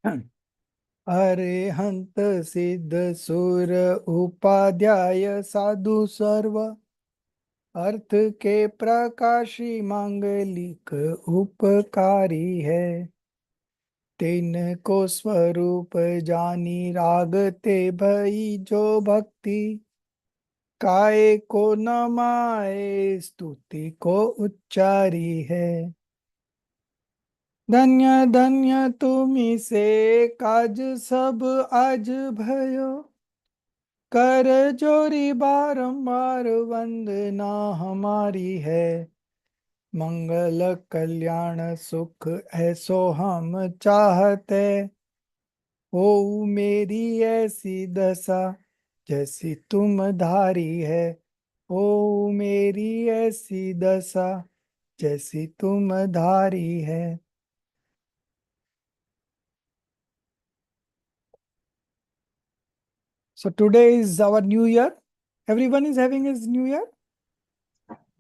अरिहंत सिद्ध सुर उपाध्याय साधु सर्व अर्थ के प्रकाशी मांगलिक उपकारी है। तिनको स्वरूप जानी रागते भई जो भक्ति काय को न माए स्तुति को उच्चारी है। धन्य धन्य तुम्ही से काज सब आज भयो कर जोरी बारंबार वंदना हमारी है। मंगल कल्याण सुख ऐसो हम चाहते हो मेरी ऐसी दशा जैसी तुम धारी है। ओ मेरी ऐसी दशा जैसी तुम धारी है। So today is our new year. Everyone is having his new year.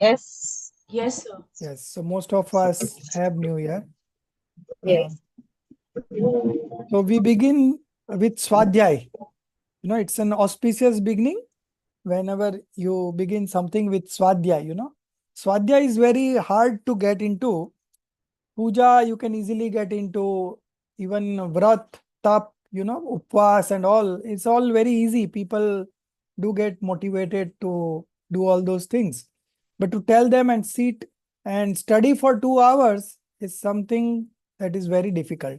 Yes. Yes, sir. Yes, so most of us have new year. Yes. So we begin with Swadhyay. It's an auspicious beginning whenever you begin something with Swadhyay. Swadhyay is very hard to get into. Puja, you can easily get into, even Vrat, Tap, Upvas and all. It's all very easy. People do get motivated to do all those things. But to tell them and sit and study for 2 hours is something that is very difficult.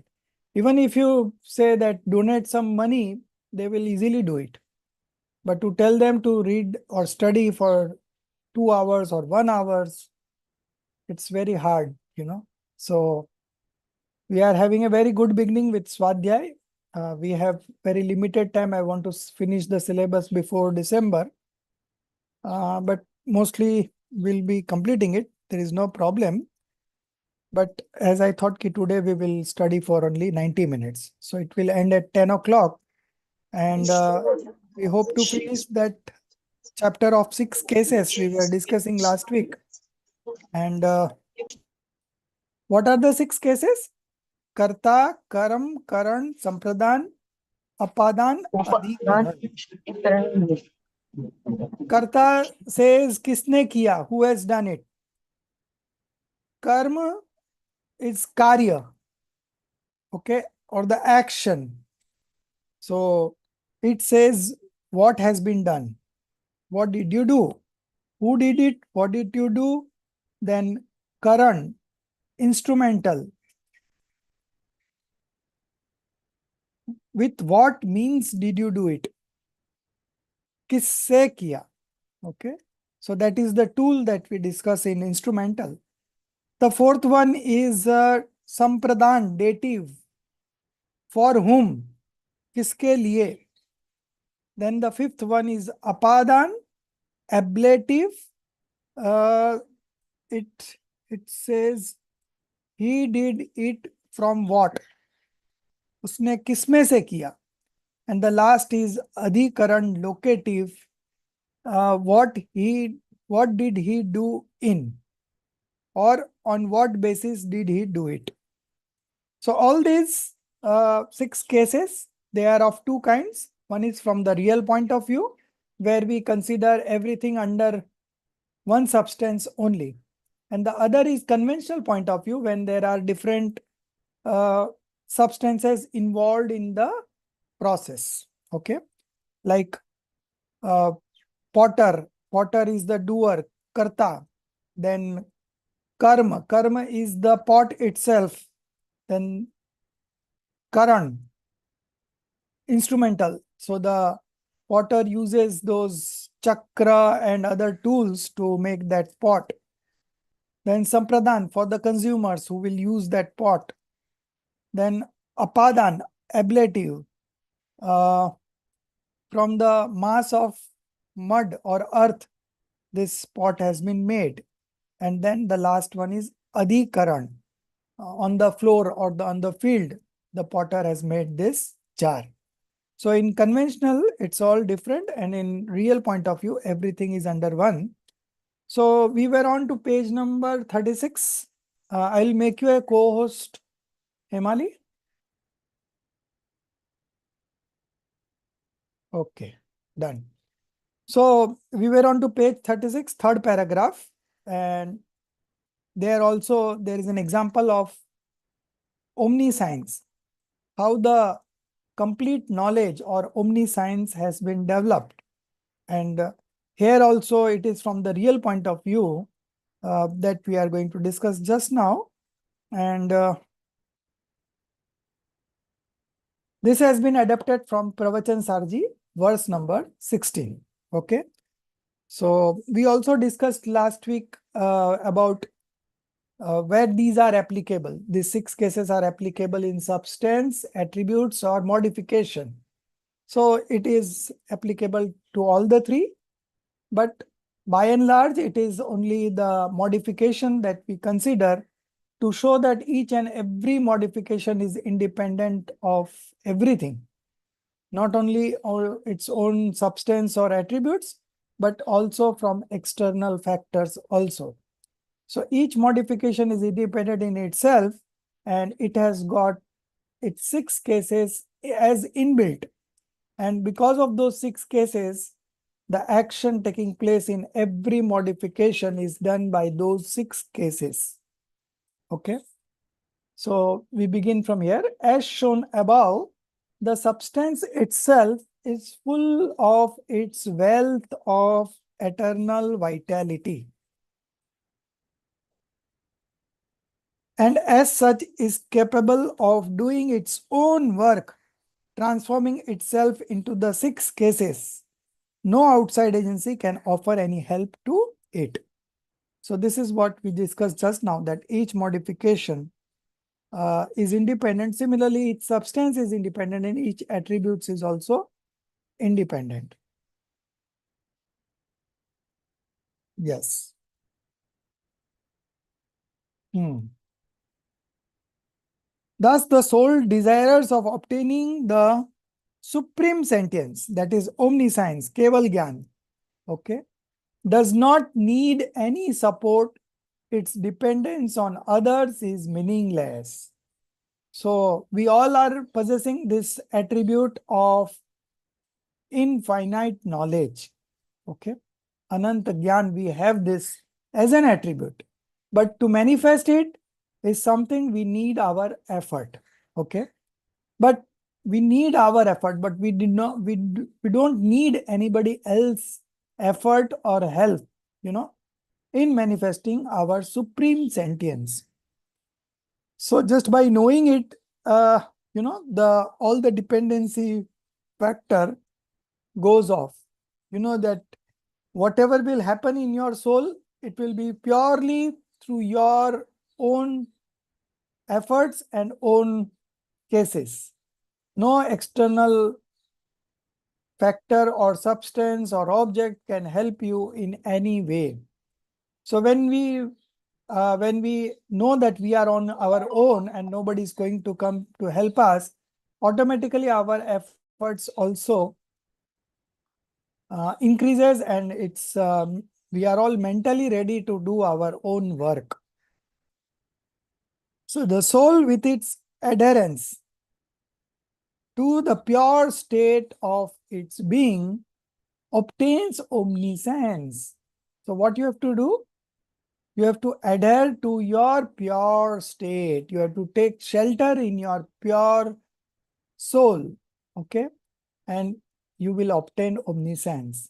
Even if you say that donate some money, they will easily do it. But to tell them to read or study for 2 hours or 1 hour, it's very hard. So we are having a very good beginning with Swadhyay. We have very limited time. I want to finish the syllabus before December. But mostly we'll be completing it. There is no problem. But as I thought, today we will study for only 90 minutes. So it will end at 10 o'clock. And we hope to finish that chapter of 6 cases we were discussing last week. And what are the 6 cases? Karta, Karam, Karan, Sampradan, Apadan, Adhikaran. Karta says किसने किया, who has done it. Karma is karya, okay, or the action. So it says what has been done. What did you do? Who did it? What did you do? Then Karan, instrumental. With what means did you do it? किससे किया? Okay. So that is the tool that we discuss in instrumental. The fourth one is Sampradan, dative. For whom? किसके लिए? Then the fifth one is Apadan, ablative. It says he did it from what? उसने किसमें से किया? And the last is Adhikaran, locative. What did he do in? Or on what basis did he do it? So all these 6 cases, they are of two kinds. One is from the real point of view, where we consider everything under one substance only. And the other is conventional point of view, when there are different substances involved in the process. Okay, like potter is the doer, karta. Then karma is the pot itself. Then karan, instrumental. So the potter uses those chakra and other tools to make that pot. Then sampradan, for the consumers who will use that pot. Then apadan, ablative, from the mass of mud or earth, this pot has been made. And then the last one is adhikaran, on the floor or on the field, the potter has made this jar. So in conventional, it's all different, and in real point of view, everything is under one. So we were on to page number 36. I'll make you a co-host, Hemali. Okay, done. So we were on to page 36, third paragraph, and there also there is an example of omniscience, how the complete knowledge or omniscience has been developed. And here also it is from the real point of view that we are going to discuss just now. And this has been adapted from Pravachan Sarji, verse number 16. Okay. So we also discussed last week about where these are applicable. These 6 cases are applicable in substance, attributes, or modification. So it is applicable to all the 3, but by and large, it is only the modification that we consider to show that each and every modification is independent of everything, not only its own substance or attributes, but also from external factors also. So each modification is independent in itself, and it has got its 6 cases as inbuilt. And because of those 6 cases, the action taking place in every modification is done by those 6 cases. Okay. So we begin from here. As shown above, the substance itself is full of its wealth of eternal vitality, and as such is capable of doing its own work, transforming itself into the 6 cases. No outside agency can offer any help to it. So this is what we discussed just now, that each modification is independent. Similarly, each substance is independent and each attributes is also independent. Yes. Thus, the soul desirous of obtaining the supreme sentience, that is omniscience, Keval Gyan, okay, does not need any support. Its dependence on others is meaningless. So we all are possessing this attribute of infinite knowledge. Okay. Ananta Gyan, we have this as an attribute. But to manifest it is something we need our effort. Okay. But we need our effort, but we don't need anybody else effort or help, in manifesting our supreme sentience. So just by knowing it, the all the dependency factor goes off. You know that whatever will happen in your soul, it will be purely through your own efforts and own cases. No external factor or substance or object can help you in any way. So when we know that we are on our own and nobody is going to come to help us, automatically our efforts also increases, and we are all mentally ready to do our own work. So the soul, with its adherence to the pure state of its being, obtains omniscience. So what you have to do? You have to adhere to your pure state. You have to take shelter in your pure soul. Okay. And you will obtain omniscience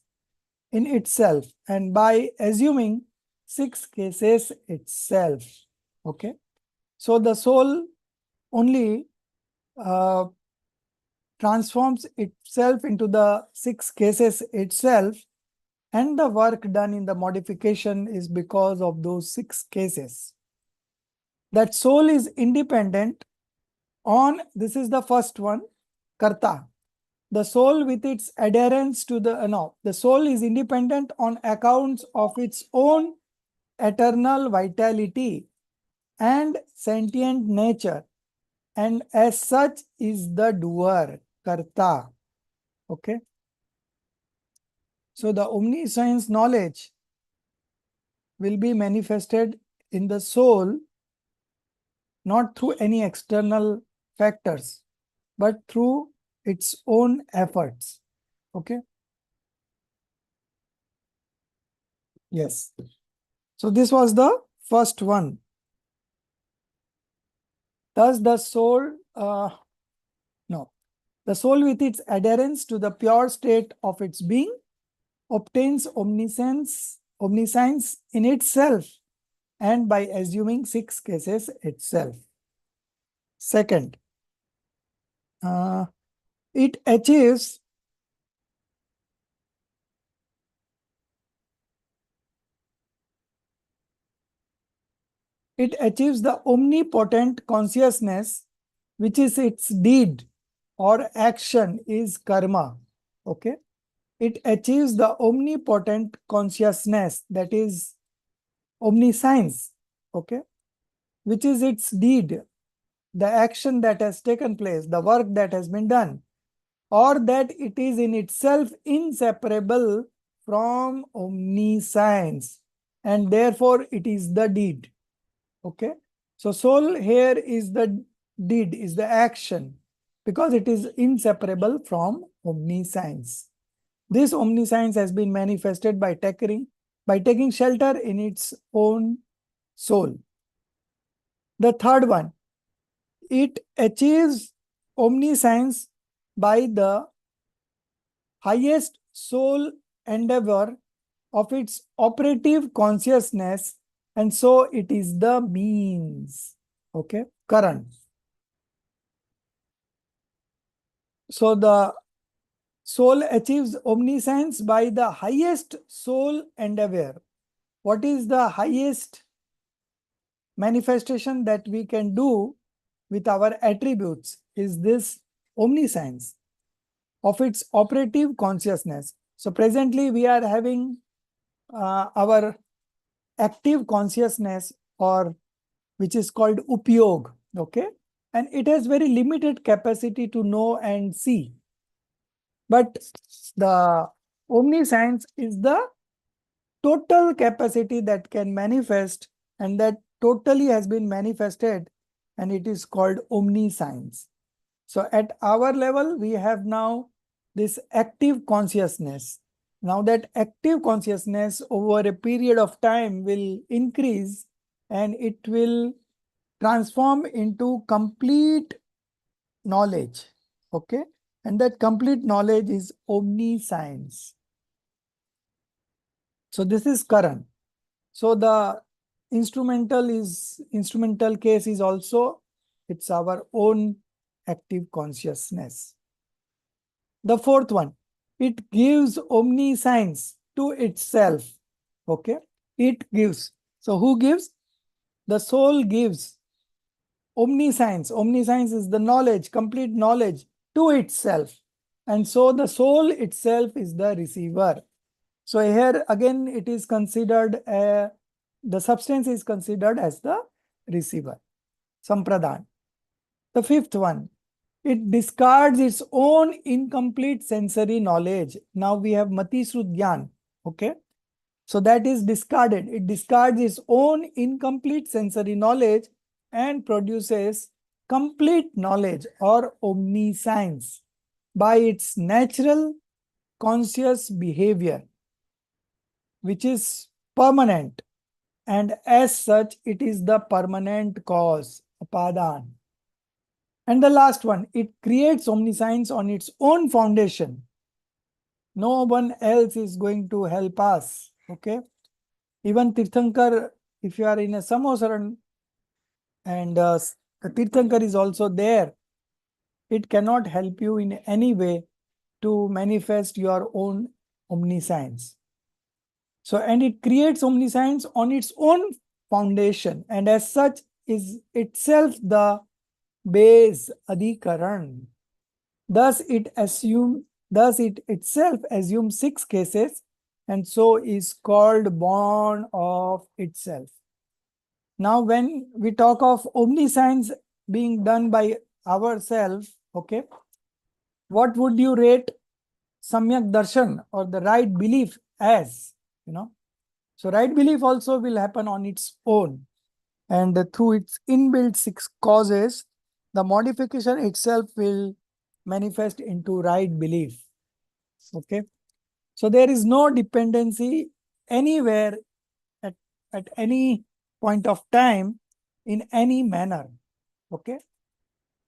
in itself, and by assuming 6 cases itself. Okay. So the soul only uh, transforms itself into the 6 cases itself, and the work done in the modification is because of those 6 cases. That soul is independent on, this is the first one, karta. The soul, with its adherence to the soul is independent on accounts of its own eternal vitality and sentient nature, and as such is the doer, karta. Okay. So the omniscience knowledge will be manifested in the soul not through any external factors, but through its own efforts. Okay. Yes. So this was the first one. Thus the soul, no, the soul with its adherence to the pure state of its being obtains omniscience in itself and by assuming six cases itself. Second, uh, it achieves the omnipotent consciousness, which is its deed or action is karma. Okay. It achieves the omnipotent consciousness, that is omniscience. Okay. Which is its deed, the action that has taken place, the work that has been done, or that it is in itself inseparable from omniscience, and therefore it is the deed. Okay. So soul here is the deed, is the action, because it is inseparable from omniscience. This omniscience has been manifested by taking shelter in its own soul. The third one, it achieves omniscience by the highest soul endeavor of its operative consciousness, and so it is the means. Okay, current. So the soul achieves omniscience by the highest soul endeavor. What is the highest manifestation that we can do with our attributes? Is this omniscience of its operative consciousness. So presently we are having our active consciousness, or which is called upyog. Okay. And it has very limited capacity to know and see. But the omniscience is the total capacity that can manifest, and that totally has been manifested, and it is called omniscience. So at our level, we have now this active consciousness. Now that active consciousness over a period of time will increase, and it will transform into complete knowledge. Okay. And that complete knowledge is omniscience. So this is current. So the instrumental case is also, it's our own active consciousness. The fourth one, it gives omniscience to itself. Okay. It gives. So who gives? The soul gives omniscience. Omniscience is the knowledge, complete knowledge to itself. And so the soul itself is the receiver. So here again, it is considered, the substance is considered as the receiver. Sampradhan. The fifth one, it discards its own incomplete sensory knowledge. Now we have Mati Srudyan. Okay. So that is discarded. It discards its own incomplete sensory knowledge and produces complete knowledge or omniscience by its natural conscious behavior, which is permanent. And as such, it is the permanent cause, Apadan. And the last one, it creates omniscience on its own foundation. No one else is going to help us. Okay. Even Tirthankar, if you are in a Samosaran and the Tirthankar is also there, it cannot help you in any way to manifest your own omniscience. So, and it creates omniscience on its own foundation, and as such is itself the base, adhikaran. Thus it itself assumes six cases, and so is called born of itself. Now, when we talk of omniscience being done by ourselves, okay, what would you rate samyak darshan or the right belief as? So right belief also will happen on its own, and through its inbuilt six causes, the modification itself will manifest into right belief. Okay. So there is no dependency anywhere at any point of time in any manner. Okay.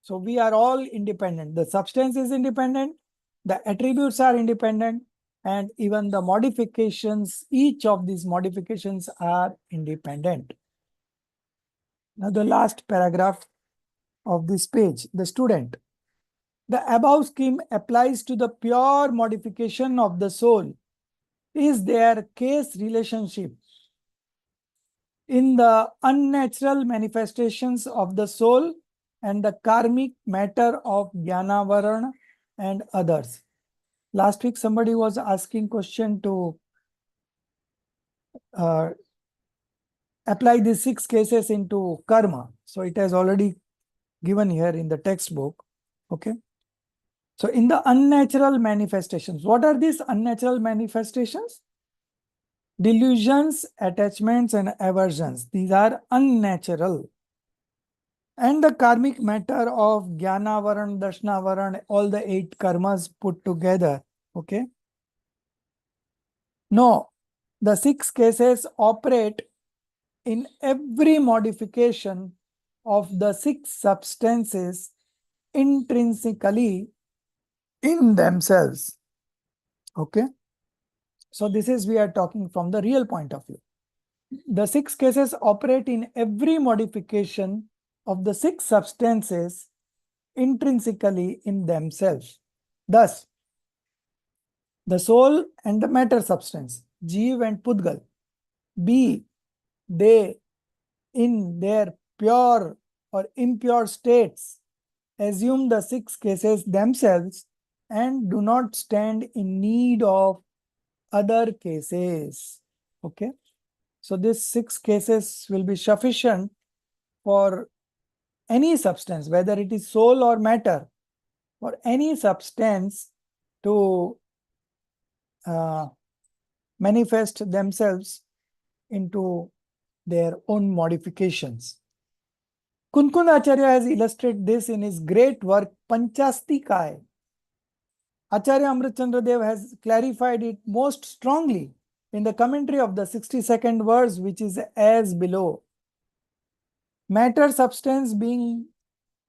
So we are all independent. The substance is independent, the attributes are independent, and even the modifications, each of these modifications are independent. Now the last paragraph of this page, the student. The above scheme applies to the pure modification of the soul. Is there case relationship in the unnatural manifestations of the soul and the karmic matter of Jnana and others? Last week, somebody was asking question to apply these 6 cases into karma. So it has already given here in the textbook. Okay. So in the unnatural manifestations, what are these unnatural manifestations? Delusions, attachments, and aversions. These are unnatural. And the karmic matter of Jnana Varan, Dashna Varan, all the 8 karmas put together. Okay. No, the 6 cases operate in every modification of the 6 substances intrinsically in themselves. Okay. So this is, we are talking from the real point of view. The 6 cases operate in every modification of the 6 substances intrinsically in themselves. Thus, the soul and the matter substance, Jeev and Pudgal, be they in their pure or impure states, assume the 6 cases themselves and do not stand in need of other cases. Okay. So these 6 cases will be sufficient for any substance, whether it is soul or matter, for any substance to manifest themselves into their own modifications. Kunkund Acharya has illustrated this in his great work Panchastikaya. Acharya Amritchandra Dev has clarified it most strongly in the commentary of the 62nd verse, which is as below. Matter substance being,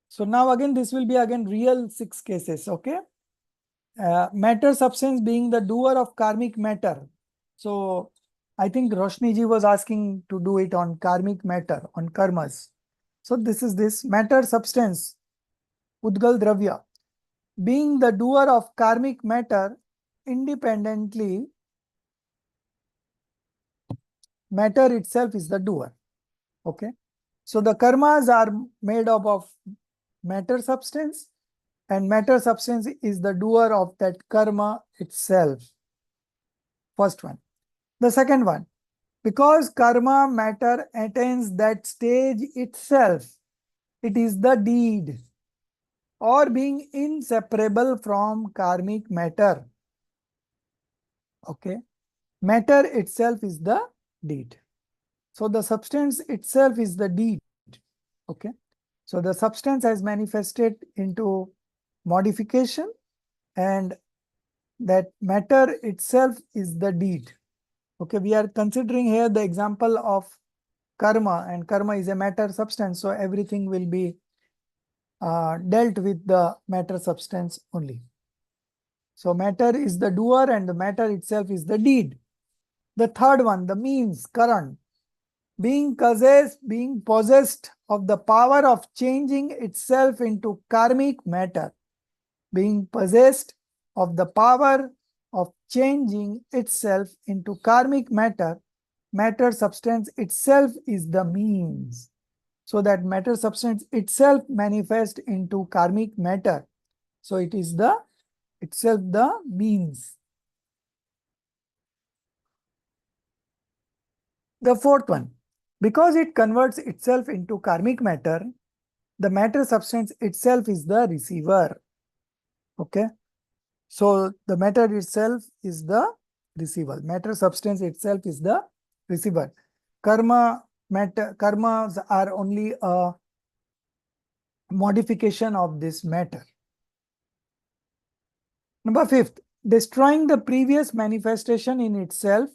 so now again this will be again real 6 cases, okay? Matter substance being the doer of karmic matter. So I think Roshni ji was asking to do it on karmic matter, on karmas. So this is this matter substance, Udgal Dravya, being the doer of karmic matter independently. Matter itself is the doer. Okay. So the karmas are made up of matter substance, and matter substance is the doer of that karma itself. First one. The second one, because karma matter attains that stage itself, it is the deed, or being inseparable from karmic matter. Okay. Matter itself is the deed. So the substance itself is the deed. Okay. So the substance has manifested into modification, and that matter itself is the deed. Okay. We are considering here the example of karma, and karma is a matter substance. So everything will be dealt with the matter substance only. So matter is the doer and the matter itself is the deed. The third one, the means, karan, being possessed of the power of changing itself into karmic matter. Being possessed of the power of changing itself into karmic matter, matter substance itself is the means. So that matter substance itself manifests into karmic matter. So it is the itself the means. The fourth one, because it converts itself into karmic matter, the matter substance itself is the receiver. Okay. So the matter itself is the receiver. Matter substance itself is the receiver. Karmas are only a modification of this matter. Number fifth, destroying the previous manifestation in itself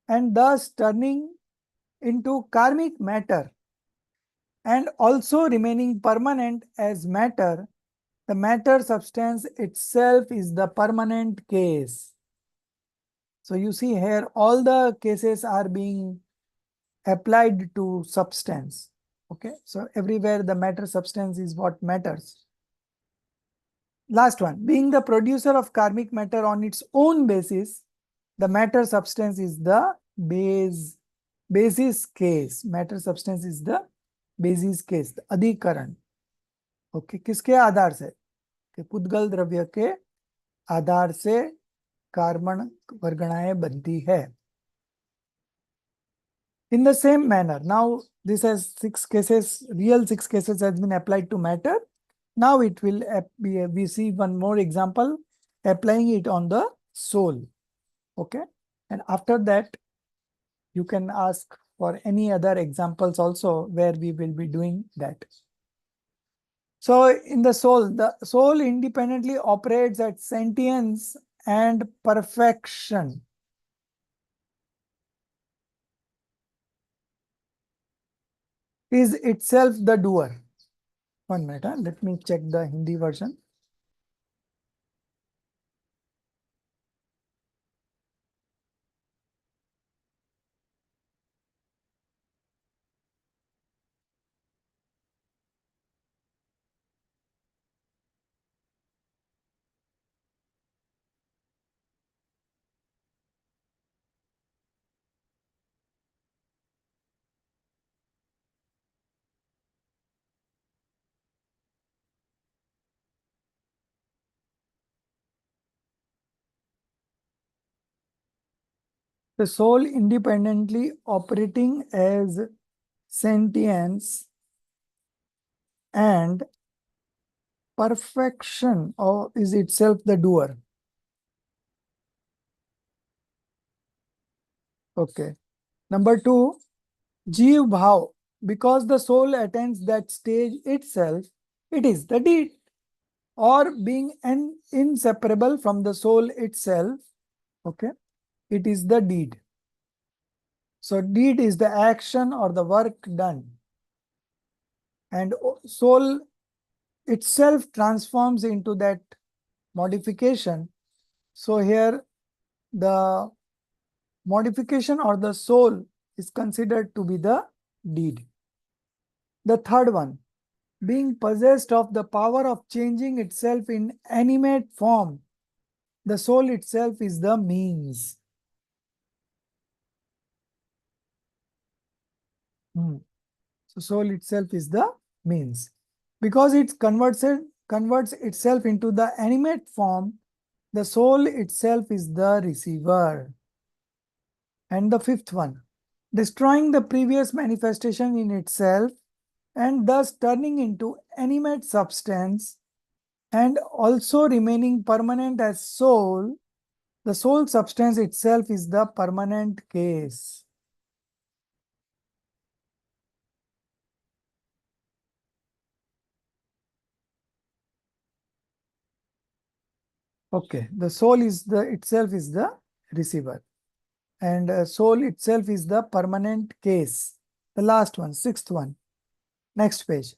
and thus turning into karmic matter and also remaining permanent as matter, the matter substance itself is the permanent case. So you see here all the cases are being applied to substance. Okay, so everywhere the matter substance is what matters. Last one, being the producer of karmic matter on its own basis, the matter substance is the basis case. Matter substance is the basis case, the अधिकरण. Okay, किसके आधार से? कि पुद्गल द्रव्य के आधार से carbon वर्गणाएं बनती है. In the same manner, now this has 6 cases, real 6 cases has been applied to matter. Now it will be, we see one more example applying it on the soul. Okay, and after that you can ask for any other examples also where we will be doing that. So in the soul independently operates at sentience and perfection. Is itself the doer. 1 minute, let me check the Hindi version. The soul independently operating as sentience and perfection, or is itself the doer. Okay. Number 2, Jeev Bhav. Because the soul attains that stage itself, it is the deed. Or being inseparable from the soul itself, okay, it is the deed. So deed is the action or the work done. And soul itself transforms into that modification. So here the modification or the soul is considered to be the deed. The third one, being possessed of the power of changing itself in animate form, the soul itself is the means. So soul itself is the means. Because it converts itself into the animate form, the soul itself is the receiver. And the fifth one, destroying the previous manifestation in itself and thus turning into animate substance and also remaining permanent as soul, the soul substance itself is the permanent case. Okay, the soul is the itself is the receiver. And soul itself is the permanent case. The last one, sixth one. Next page.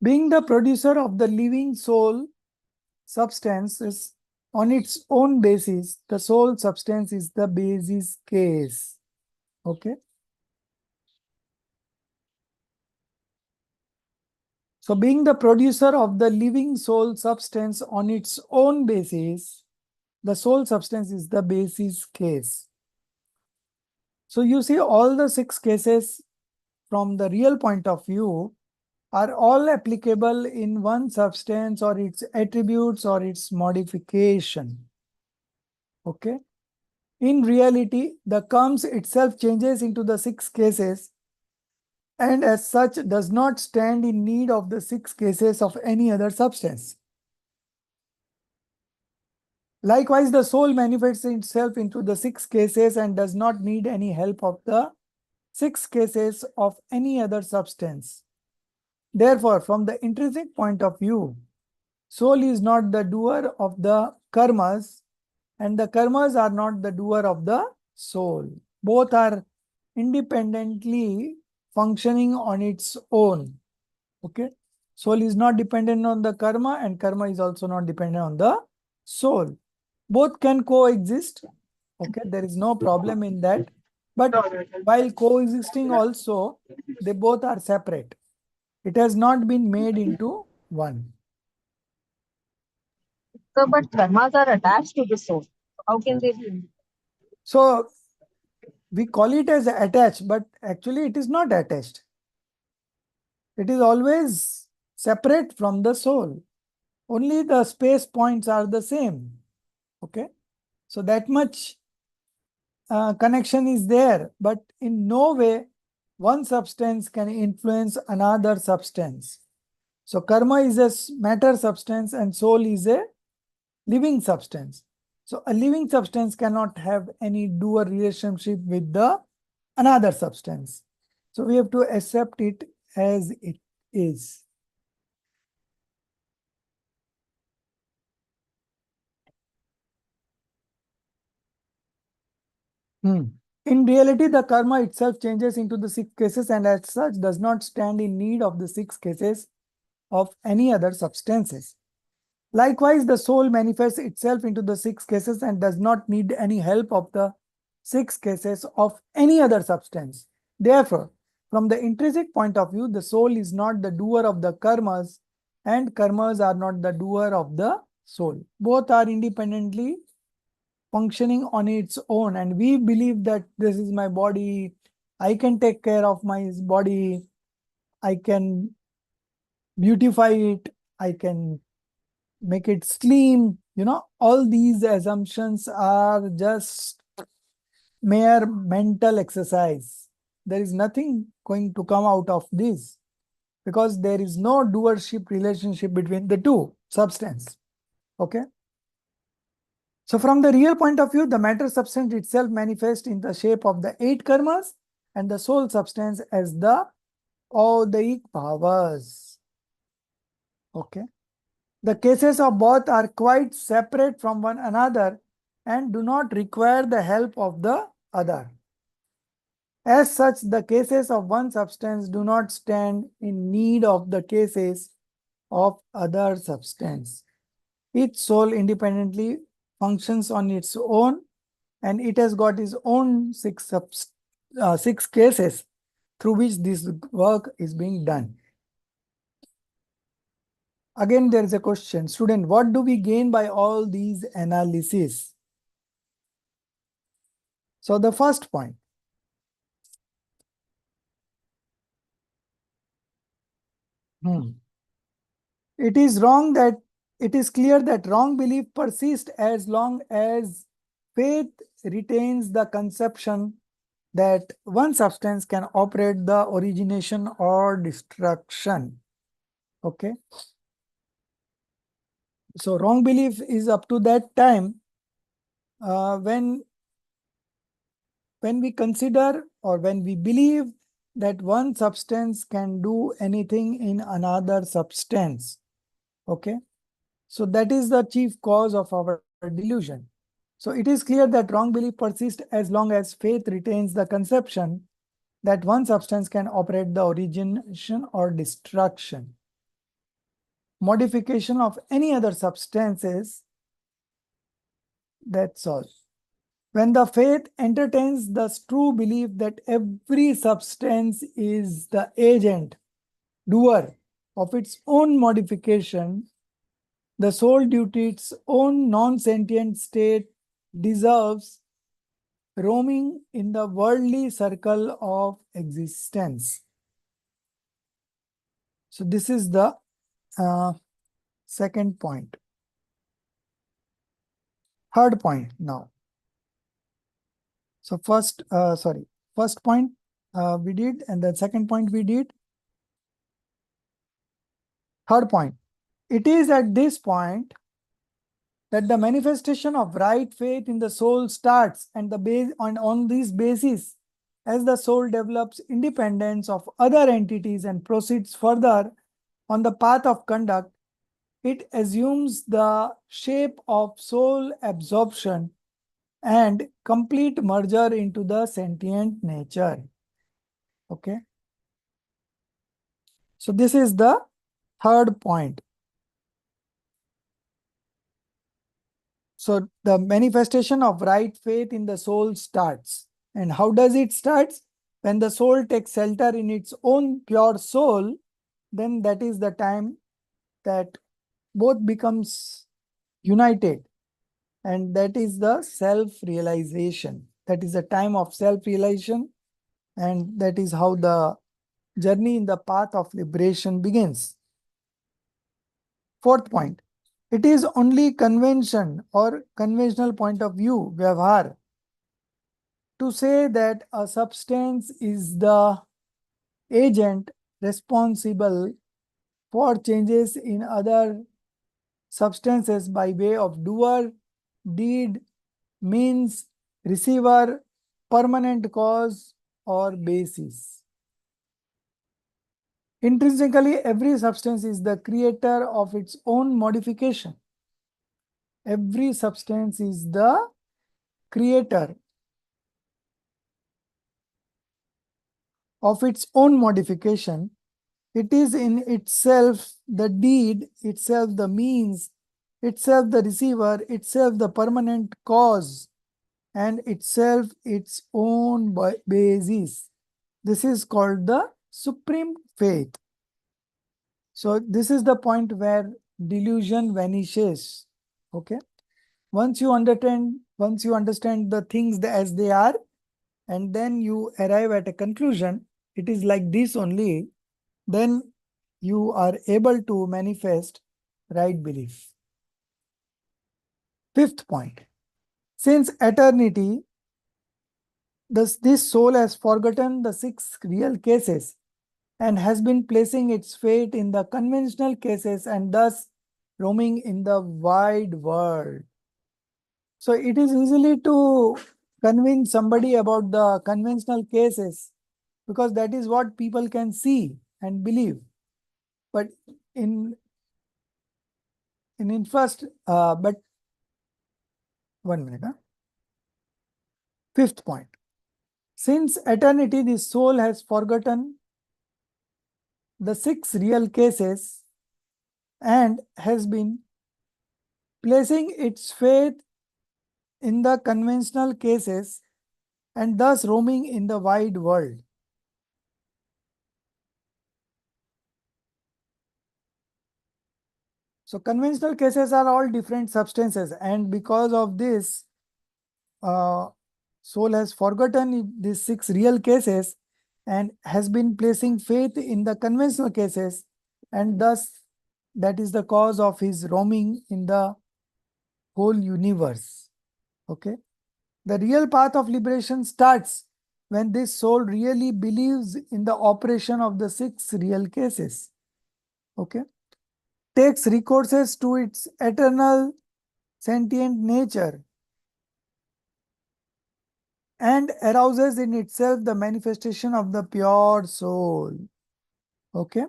Being the producer of the living soul substance is on its own basis, the soul substance is the basis case. Okay. So being the producer of the living soul substance on its own basis, the soul substance is the basis case. So you see all the 6 cases from the real point of view are all applicable in one substance or its attributes or its modification. Okay. In reality, the comes itself changes into the 6 cases and as such does not stand in need of the 6 cases of any other substance. Likewise, the soul manifests itself into the 6 cases and does not need any help of the 6 cases of any other substance. Therefore, from the intrinsic point of view, Soul is not the doer of the karmas, and the karmas are not the doer of the soul. Both are independently functioning on its own. Okay. Soul is not dependent on the karma, and karma is also not dependent on the soul. Both can coexist. Okay. There is no problem in that. But while coexisting also, they both are separate. It has not been made into one. So, but karmas are attached to the soul. How can they be? So we call it as attached, but actually it is not attached. It is always separate from the soul. Only the space points are the same. Okay. So that much connection is there, but in no way one substance can influence another substance. So karma is a matter substance and soul is a living substance. So a living substance cannot have any dual relationship with the another substance. So we have to accept it as it is. In reality, the karma itself changes into the 6 cases and as such does not stand in need of the 6 cases of any other substances. Likewise, the soul manifests itself into the 6 cases and does not need any help of the 6 cases of any other substance. Therefore, from the intrinsic point of view, the soul is not the doer of the karmas and karmas are not the doer of the soul. Both are independently functioning on its own, and we believe that this is my body, I can take care of my body, I can beautify it, I can make it slim. All these assumptions are just mere mental exercise. There is nothing going to come out of this because there is no doership relationship between the two substance. Okay. So from the real point of view, the matter substance itself manifests in the shape of the 8 karmas and the soul substance as the Audaik powers. Okay. The cases of both are quite separate from one another and do not require the help of the other. As such, the cases of one substance do not stand in need of the cases of other substance. Each soul independently functions on its own and it has got its own 6 cases through which this work is being done. Again, there is a question. Student, what do we gain by all these analyses? So the first point. It is clear that wrong belief persists as long as faith retains the conception that one substance can operate the origination or destruction. Okay. So wrong belief is up to that time when we consider or when we believe that one substance can do anything in another substance. Okay. So that is the chief cause of our delusion. So it is clear that wrong belief persists as long as faith retains the conception that one substance can operate the origination or destruction, modification of any other substances. That's all. When the faith entertains the true belief that every substance is the agent, doer of its own modification, the soul, due to its own non-sentient state, deserves roaming in the worldly circle of existence. So this is the second point. Third point now. So first point we did, and the second point we did. Third point. It is at this point that the manifestation of right faith in the soul starts, and on this basis, as the soul develops independence of other entities and proceeds further on the path of conduct, It assumes the shape of soul absorption and complete merger into the sentient nature. Okay. So this is the third point. So the manifestation of right faith in the soul starts. And how does it start? When the soul takes shelter in its own pure soul, then that is the time that both becomes united. And that is the self-realization. That is the time of self-realization. And that is how the journey in the path of liberation begins. Fourth point. It is only convention or conventional point of view, vyavhar, to say that a substance is the agent responsible for changes in other substances by way of doer, deed, means, receiver, permanent cause, or basis. Intrinsically, every substance is the creator of its own modification. Every substance is the creator of its own modification. It is in itself the deed, itself the means, itself the receiver, itself the permanent cause, and itself its own basis. This is called the supreme faith. So this is the point where delusion vanishes. Okay. Once you understand the things as they are, and then you arrive at a conclusion, it is like this only, then you are able to manifest right belief. Fifth point. Since eternity, this soul has forgotten the 6 real cases and has been placing its fate in the conventional cases and thus roaming in the wide world. So it is easily to convince somebody about the conventional cases because that is what people can see and believe. But in first, but 1 minute. Fifth point. Since eternity, the soul has forgotten the 6 real cases and has been placing its faith in the conventional cases and thus roaming in the wide world. So conventional cases are all different substances, and because of this, soul has forgotten these 6 real cases and has been placing faith in the conventional cases, and thus that is the cause of his roaming in the whole universe. Okay. The real path of liberation starts when this soul really believes in the operation of the 6 real cases. Okay. Takes recourses to its eternal sentient nature and arouses in itself the manifestation of the pure soul. Okay.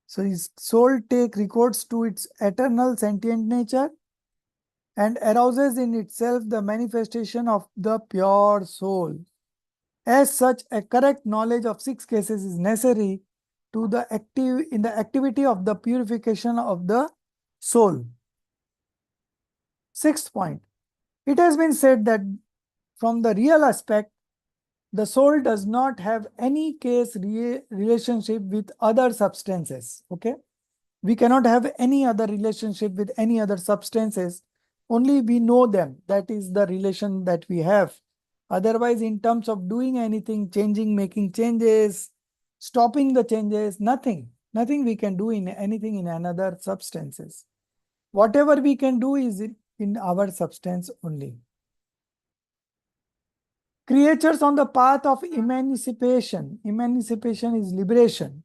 So his soul take recourse to its eternal sentient nature and arouses in itself the manifestation of the pure soul. As such, a correct knowledge of 6 cases is necessary to in the activity of the purification of the soul. Sixth point. It has been said that from the real aspect, the soul does not have any case relationship with other substances. Okay. We cannot have any other relationship with any other substances. Only we know them. That is the relation that we have. Otherwise, in terms of doing anything, changing, making changes, stopping the changes, nothing. Nothing we can do in anything in another substances. Whatever we can do is in our substance only. Creatures on the path of emancipation. Emancipation is liberation.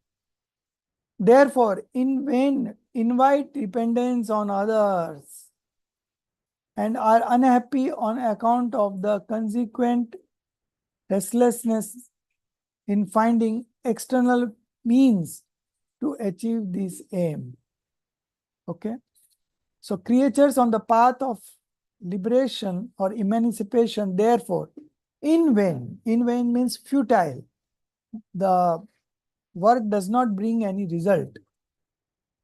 Therefore, in vain invite dependence on others and are unhappy on account of the consequent restlessness in finding external means to achieve this aim. Okay. So creatures on the path of liberation or emancipation, therefore, in vain means futile. The work does not bring any result.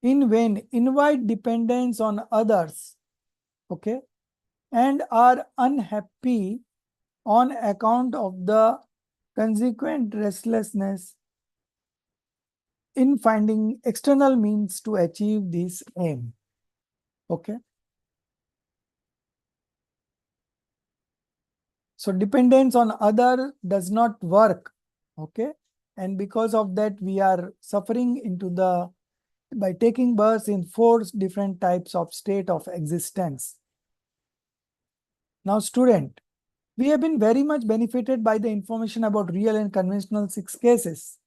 In vain, invite dependence on others, okay, and are unhappy on account of the consequent restlessness in finding external means to achieve this aim. Okay. So dependence on other does not work. Okay. And because of that, we are suffering into the by taking birth in 4 different types of state of existence. Now, student, we have been very much benefited by the information about real and conventional 6 cases.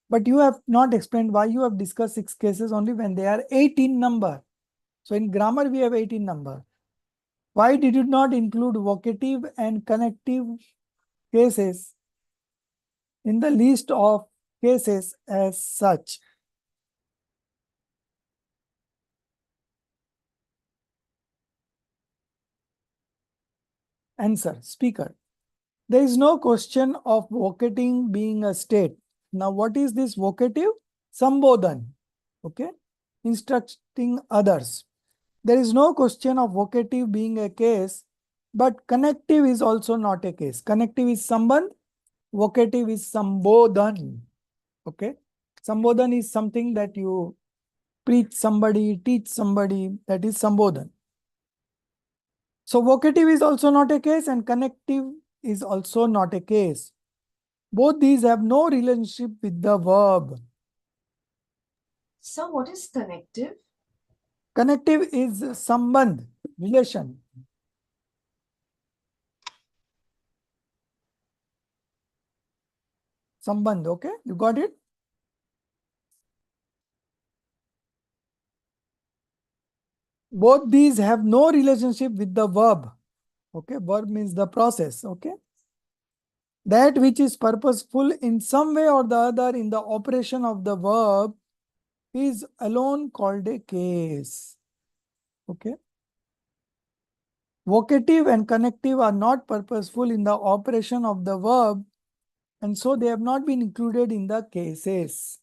But you have not explained why you have discussed 6 cases only when they are 18 number. So in grammar, we have 18 number. Why did you not include vocative and connective cases in the list of cases as such? Answer, speaker. There is no question of vocating being a state. Now, what is this vocative? Sambodhan. Okay. Instructing others. There is no question of vocative being a case, but connective is also not a case. Connective is sambandh, vocative is sambodhan. Okay. Sambodhan is something that you preach somebody, teach somebody, that is sambodhan. So vocative is also not a case and connective is also not a case. Both these have no relationship with the verb. So what is connective? Connective is sambandh, relation. Sambandh, okay? You got it? Both these have no relationship with the verb. Okay, verb means the process, okay? That which is purposeful in some way or the other in the operation of the verb is alone called a case. Okay? Vocative and connective are not purposeful in the operation of the verb, and so they have not been included in the cases.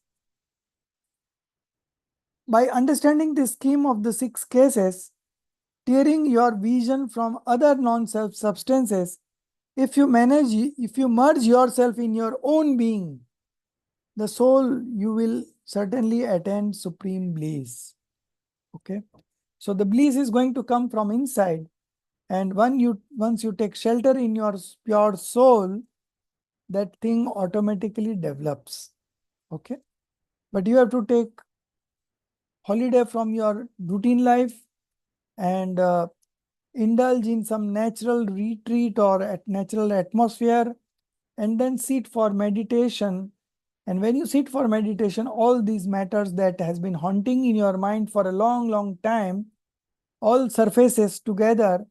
By understanding the scheme of the 6 cases, tearing your vision from other non-self substances, if you merge yourself in your own being, the soul, you will certainly attain supreme bliss. Okay. So the bliss is going to come from inside. And once you take shelter in your pure soul, that thing automatically develops. Okay. But you have to take holiday from your routine life and indulge in some natural retreat or at natural atmosphere, and then sit for meditation. And when you sit for meditation, all these matters that has been haunting in your mind for a long, long time, all surfaces together.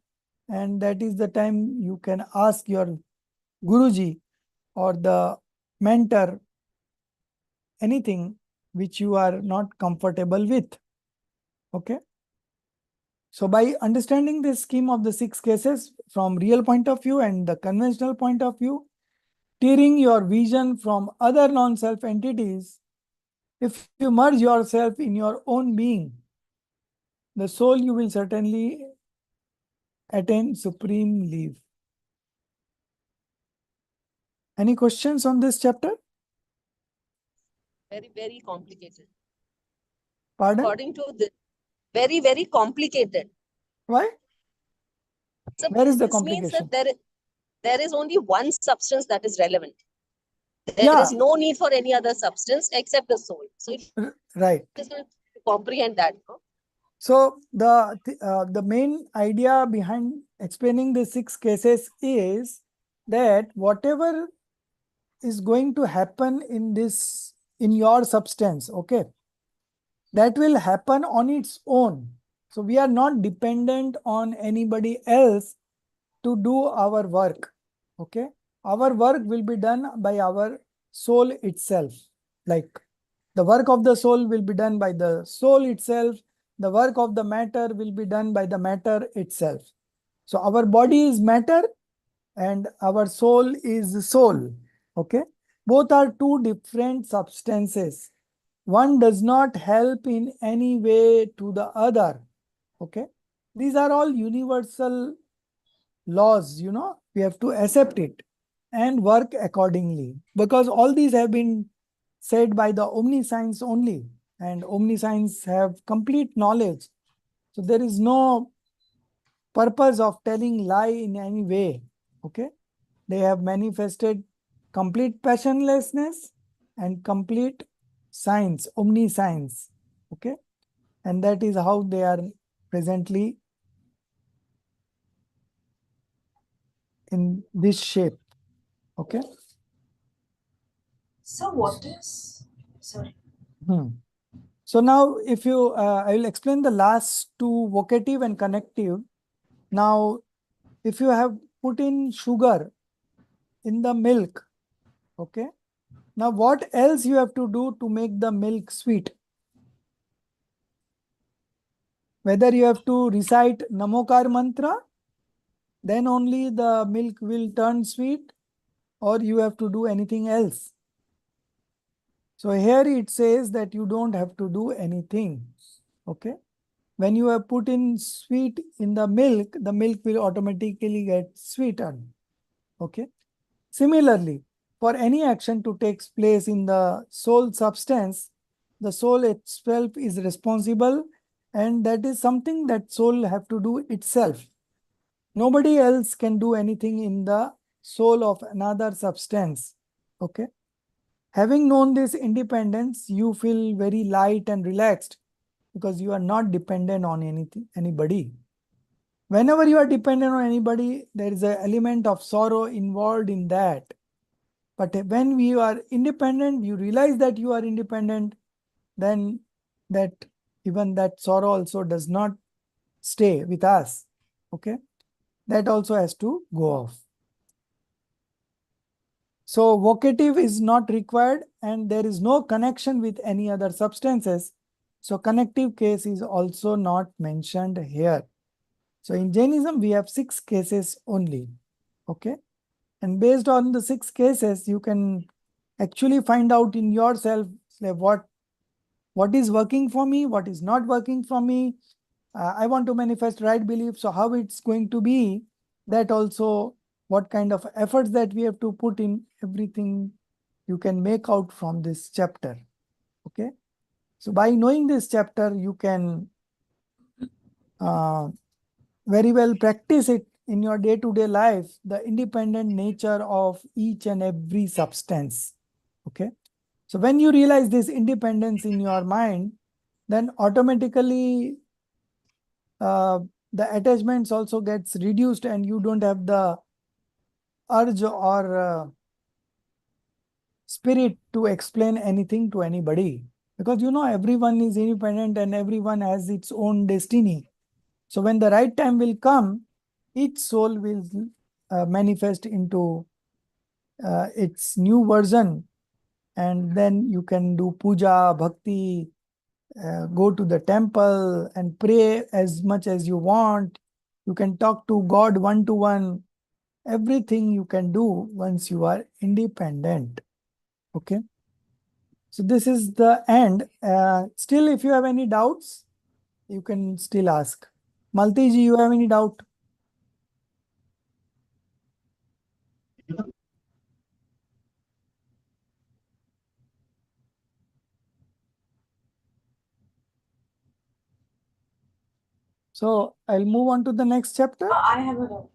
And that is the time you can ask your Guruji or the mentor anything which you are not comfortable with. Okay. So by understanding the scheme of the 6 cases from real point of view and the conventional point of view, tearing your vision from other non-self entities, if you merge yourself in your own being, the soul, you will certainly attain supreme life. Any questions on this chapter? Very, very complicated. Pardon? According to this, very, very complicated. Why? So Where is the this means complication? that there is only one substance that is relevant. There Yeah. is no need for any other substance except the soul. So it Right. is to comprehend that. No? So the main idea behind explaining the 6 cases is that whatever is going to happen in your substance, okay, that will happen on its own. So we are not dependent on anybody else to do our work. Okay. Our work will be done by our soul itself. Like the work of the soul will be done by the soul itself. the work of the matter will be done by the matter itself. So our body is matter and our soul is soul. Okay. Both are two different substances. One does not help in any way to the other. Okay. These are all universal laws, we have to accept it and work accordingly, because all these have been said by the omniscience only, and omniscience have complete knowledge. So there is no purpose of telling lie in any way. Okay. They have manifested complete passionlessness and complete science, omniscience. Okay. And that is how they are presently in this shape. Okay. So what is, sorry. So now if you, I will explain the last two, vocative and connective. Now, if you have put in sugar in the milk, okay. Now what else you have to do to make the milk sweet? Whether you have to recite Namokar mantra, then only the milk will turn sweet, or you have to do anything else. So here it says that you don't have to do anything. Okay. When you have put in sweet in the milk will automatically get sweetened. Okay. Similarly, for any action to take place in the soul substance, the soul itself is responsible, and that is something that soul have to do itself. Nobody else can do anything in the soul of another substance. Okay. Having known this independence, you feel very light and relaxed because you are not dependent on anybody. Whenever you are dependent on anybody, there is an element of sorrow involved in that. But when we are independent, you realize that you are independent, then even that sorrow also does not stay with us. Okay. That also has to go off. So vocative is not required and there is no connection with any other substances. So connective case is also not mentioned here. So in Jainism, we have 6 cases only. Okay. And based on the 6 cases, you can actually find out in yourself what is working for me, what is not working for me. I want to manifest right belief. So how it's going to be, that also what kind of efforts that we have to put in, everything you can make out from this chapter. Okay. So by knowing this chapter, you can very well practice it in your day-to-day life, the independent nature of each and every substance. Okay. So when you realize this independence in your mind, then automatically the attachments also gets reduced and you don't have the urge or spirit to explain anything to anybody, because everyone is independent and everyone has its own destiny. So when the right time will come, each soul will manifest into its new version, and then you can do puja, bhakti, go to the temple and pray as much as you want. You can talk to God one-to-one. Everything you can do once you are independent. Okay. So this is the end. Still, if you have any doubts, you can still ask. Malti ji, you have any doubt? So I'll move on to the next chapter. I have a doubt.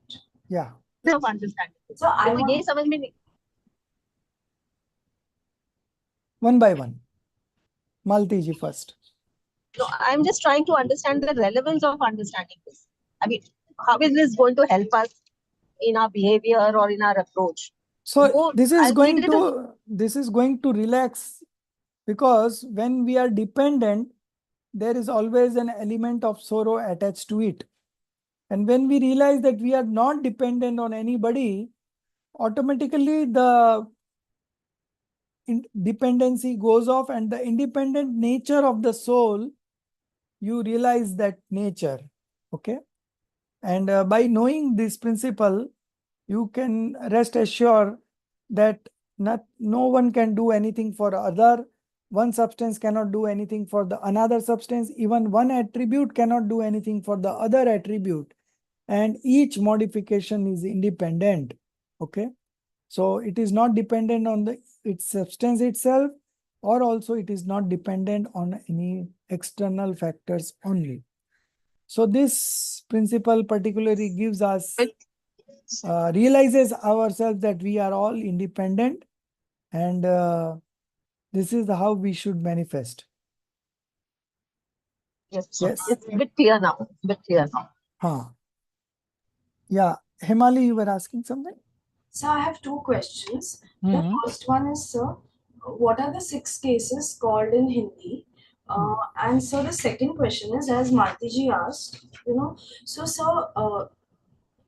Yeah. Of understanding. So I तो ये समझ में नहीं One by one. Malti ji first. No, I'm just trying to understand the relevance of understanding this. I mean, how is this going to help us in our behavior or in our approach? So this is I'll treat going to relax, because when we are dependent, there is always an element of sorrow attached to it. And when we realize that we are not dependent on anybody, automatically the dependency goes off and the independent nature of the soul you realize that nature. Okay. And by knowing this principle, you can rest assured that no one can do anything for other. One substance cannot do anything for the another substance. Even one attribute cannot do anything for the other attribute. And each modification is independent. Okay. So it is not dependent on its substance itself, or also it is not dependent on any external factors only. So this principle particularly gives us, realizes ourselves that we are all independent, and this is how we should manifest. Yes, Yes. it's a bit clear now. Bit clear now. Huh. Yeah. Himali, you were asking something? So I have two questions. The Mhm. first one is, sir, what are the 6 cases called in Hindi? And so the second question is, as Martiji asked, so sir,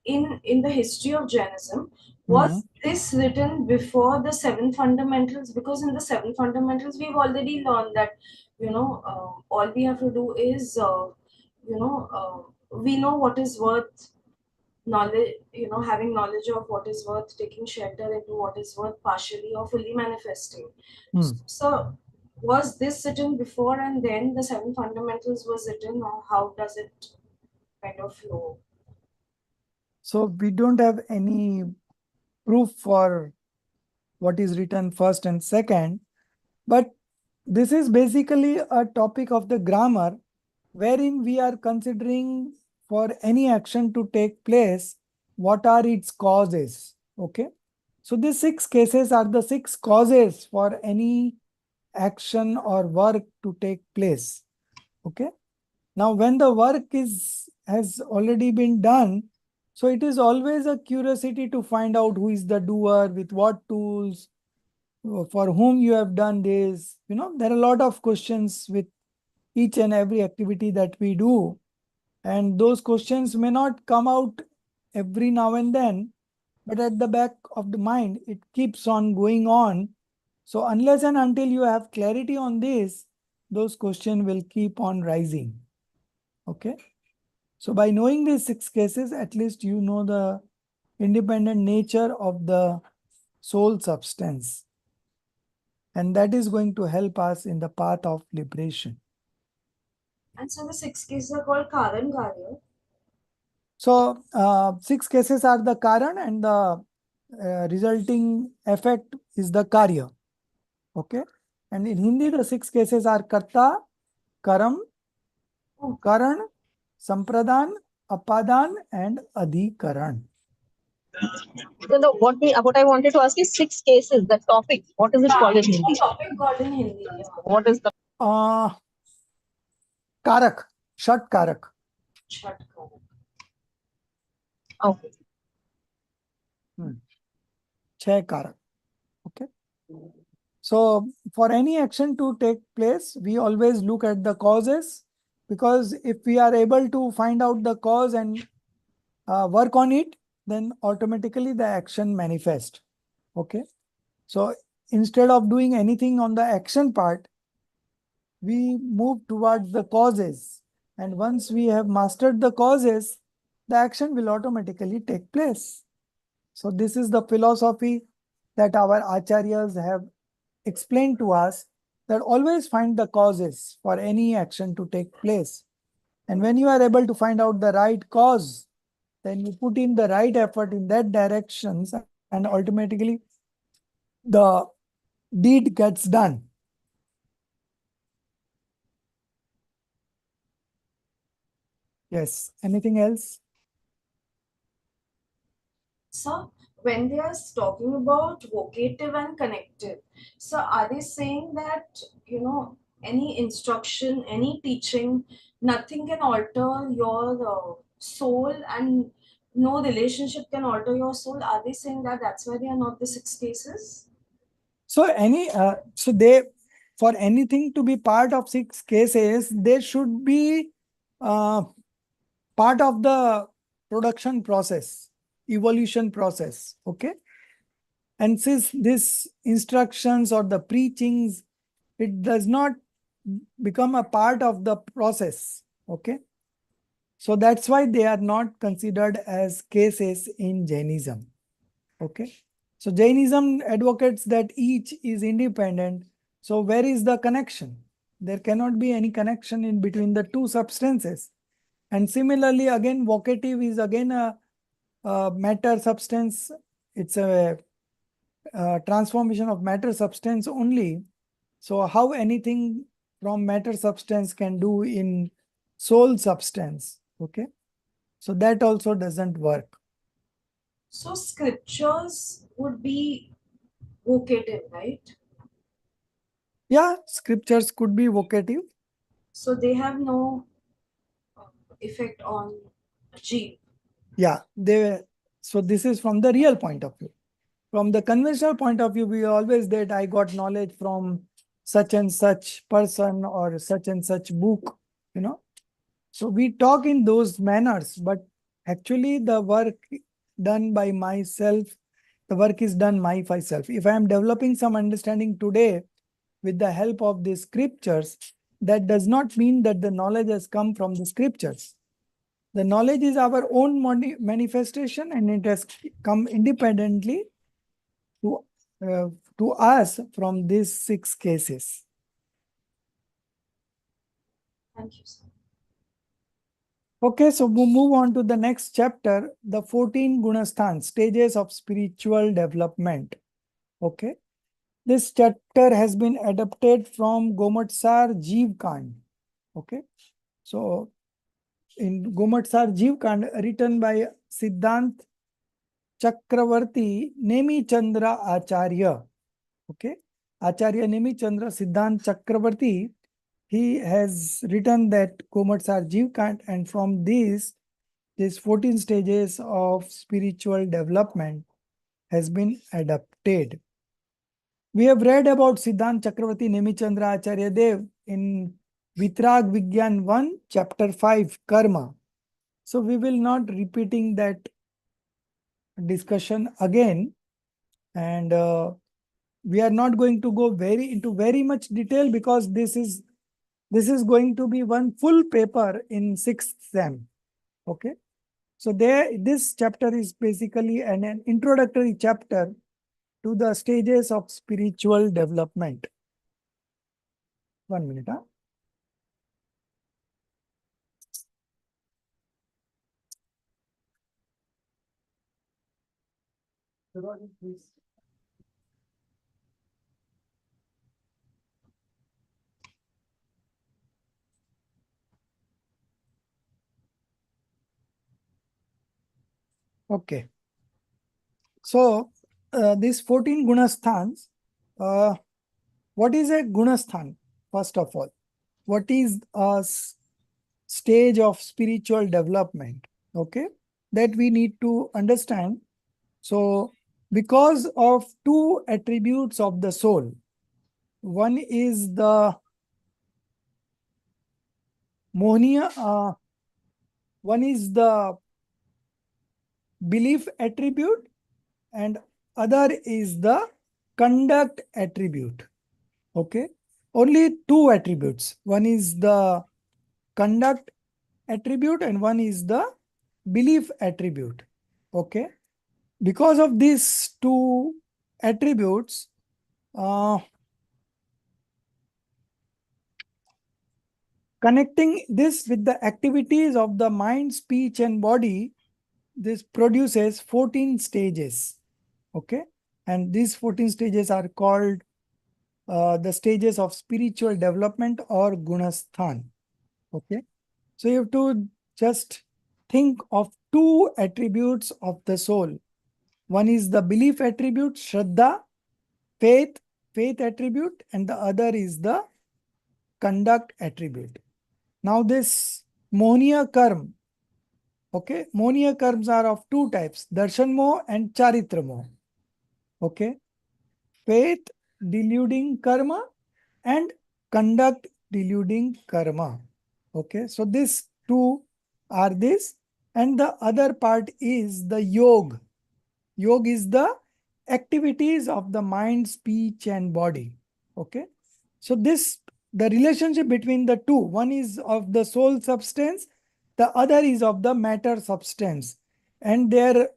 in the history of Jainism, was this written before the 7 fundamentals? Because in the 7 fundamentals, we've already learned that, all we have to do is, we know what is worth knowledge, having knowledge of what is worth taking shelter into what is worth partially or fully manifesting. So was this written before and then the 7 fundamentals was written, or how does it kind of flow? So we don't have any proof for what is written first and second, but this is basically a topic of the grammar wherein we are considering for any action to take place, what are its causes. Okay. So these 6 cases are the 6 causes for any action or work to take place. Okay. Now, when the work has already been done, so it is always a curiosity to find out who is the doer, with what tools, for whom you have done this. There are a lot of questions with each and every activity that we do. And those questions may not come out every now and then, but at the back of the mind, it keeps on going on. So unless and until you have clarity on this, those questions will keep on rising. Okay. So by knowing these 6 cases, at least you know the independent nature of the soul substance. And that is going to help us in the path of liberation. And so the 6 cases are called Karan Karya. So 6 cases are the Karan, and the resulting effect is the Karya. Okay. And in Hindi, the 6 cases are Karta, Karam, Karan, Sampradhan, Apadan, and Adhikaran. No, what I wanted to ask is 6 cases, the topic. What is it called in Hindi? Topic called in Hindi. Yeah. What is the Karak, Shat Karak. Chhat Karan. okay? Chhay Karak. Okay. So for any action to take place, we always look at the causes, because if we are able to find out the cause and work on it, then automatically the action manifests. Okay. So instead of doing anything on the action part, we move towards the causes. And once we have mastered the causes, the action will automatically take place. So this is the philosophy that our acharyas have explained to us, that always find the causes for any action to take place. And when you are able to find out the right cause, then you put in the right effort in that directions, and ultimately the deed gets done. Yes. Anything else? So when they are talking about vocative and connective, so are they saying that, any instruction, any teaching, nothing can alter your soul, and no relationship can alter your soul? Are they saying that that's why they are not the 6 cases? So they, for anything to be part of 6 cases, they should be part of the production process, evolution process. Okay. And since these instructions or the preachings, it does not become a part of the process. Okay. So that's why they are not considered as cases in Jainism. Okay. So Jainism advocates that each is independent. So where is the connection? There cannot be any connection in between the two substances. And similarly, again, vocative is again a matter substance. It's a transformation of matter substance only. So how anything from matter substance can do in soul substance? Okay. So that also doesn't work. So scriptures would be vocative, right? Yeah, scriptures could be vocative. So they have no effect on jeev. Yeah, so this is from the real point of view. From the conventional point of view, we always that I got knowledge from such and such person or such and such book, you know. So we talk in those manners, but actually the work done by myself, the work is done by myself. If I am developing some understanding today with the help of the scriptures, that does not mean that the knowledge has come from the scriptures. The knowledge is our own manifestation, and it has come independently to, uh, to us from these 6 cases. Thank you, sir. Okay, so we'll move on to the next chapter, the 14 Gunasthan, stages of spiritual development. Okay, this chapter has been adapted from Gomatsar Jeev Kand. Okay, so in Gomatsar Jeev Kand, written by Siddhant Chakravarti Nemi Chandra Acharya. Okay, Acharya Nemi Chandra Siddhant Chakravarti, he has written that Gomatsar Jeev Kand, and from these 14 stages of spiritual development has been adapted. We have read about Siddhant Chakravarti Nemichandra Acharya Dev in Vitrag Vigyan 1, chapter 5, Karma. So we will not repeating that discussion again, and we are not going to go into very much detail because this is going to be one full paper in 6th sem. Okay. So this chapter is basically an introductory chapter to the stages of spiritual development. 1 minute. Huh? Please. Okay. So these 14 gunasthans, what is a gunasthan? First of all, what is a stage of spiritual development? Okay, that we need to understand. So because of 2 attributes of the soul, one is the Mohniya, one is the belief attribute, and other is the conduct attribute. Okay, only 2 attributes. One is the conduct attribute and one is the belief attribute. Okay, because of these 2 attributes, connecting this with the activities of the mind, speech, and body, this produces 14 stages. Okay, and these 14 stages are called the stages of spiritual development or gunasthan. Okay, so you have to just think of 2 attributes of the soul. One is the belief attribute, Shraddha, faith attribute, and the other is the conduct attribute. Now this Mohniya Karma. Okay, Mohniya karmas are of 2 types, Darshan Moh and Charitra Moh. Okay, faith deluding karma and conduct deluding karma. Okay, so these 2 are this, and the other part is the yoga. Yoga is the activities of the mind, speech, and body. Okay, so this the relationship between the two, one is of the soul substance, the other is of the matter substance, and their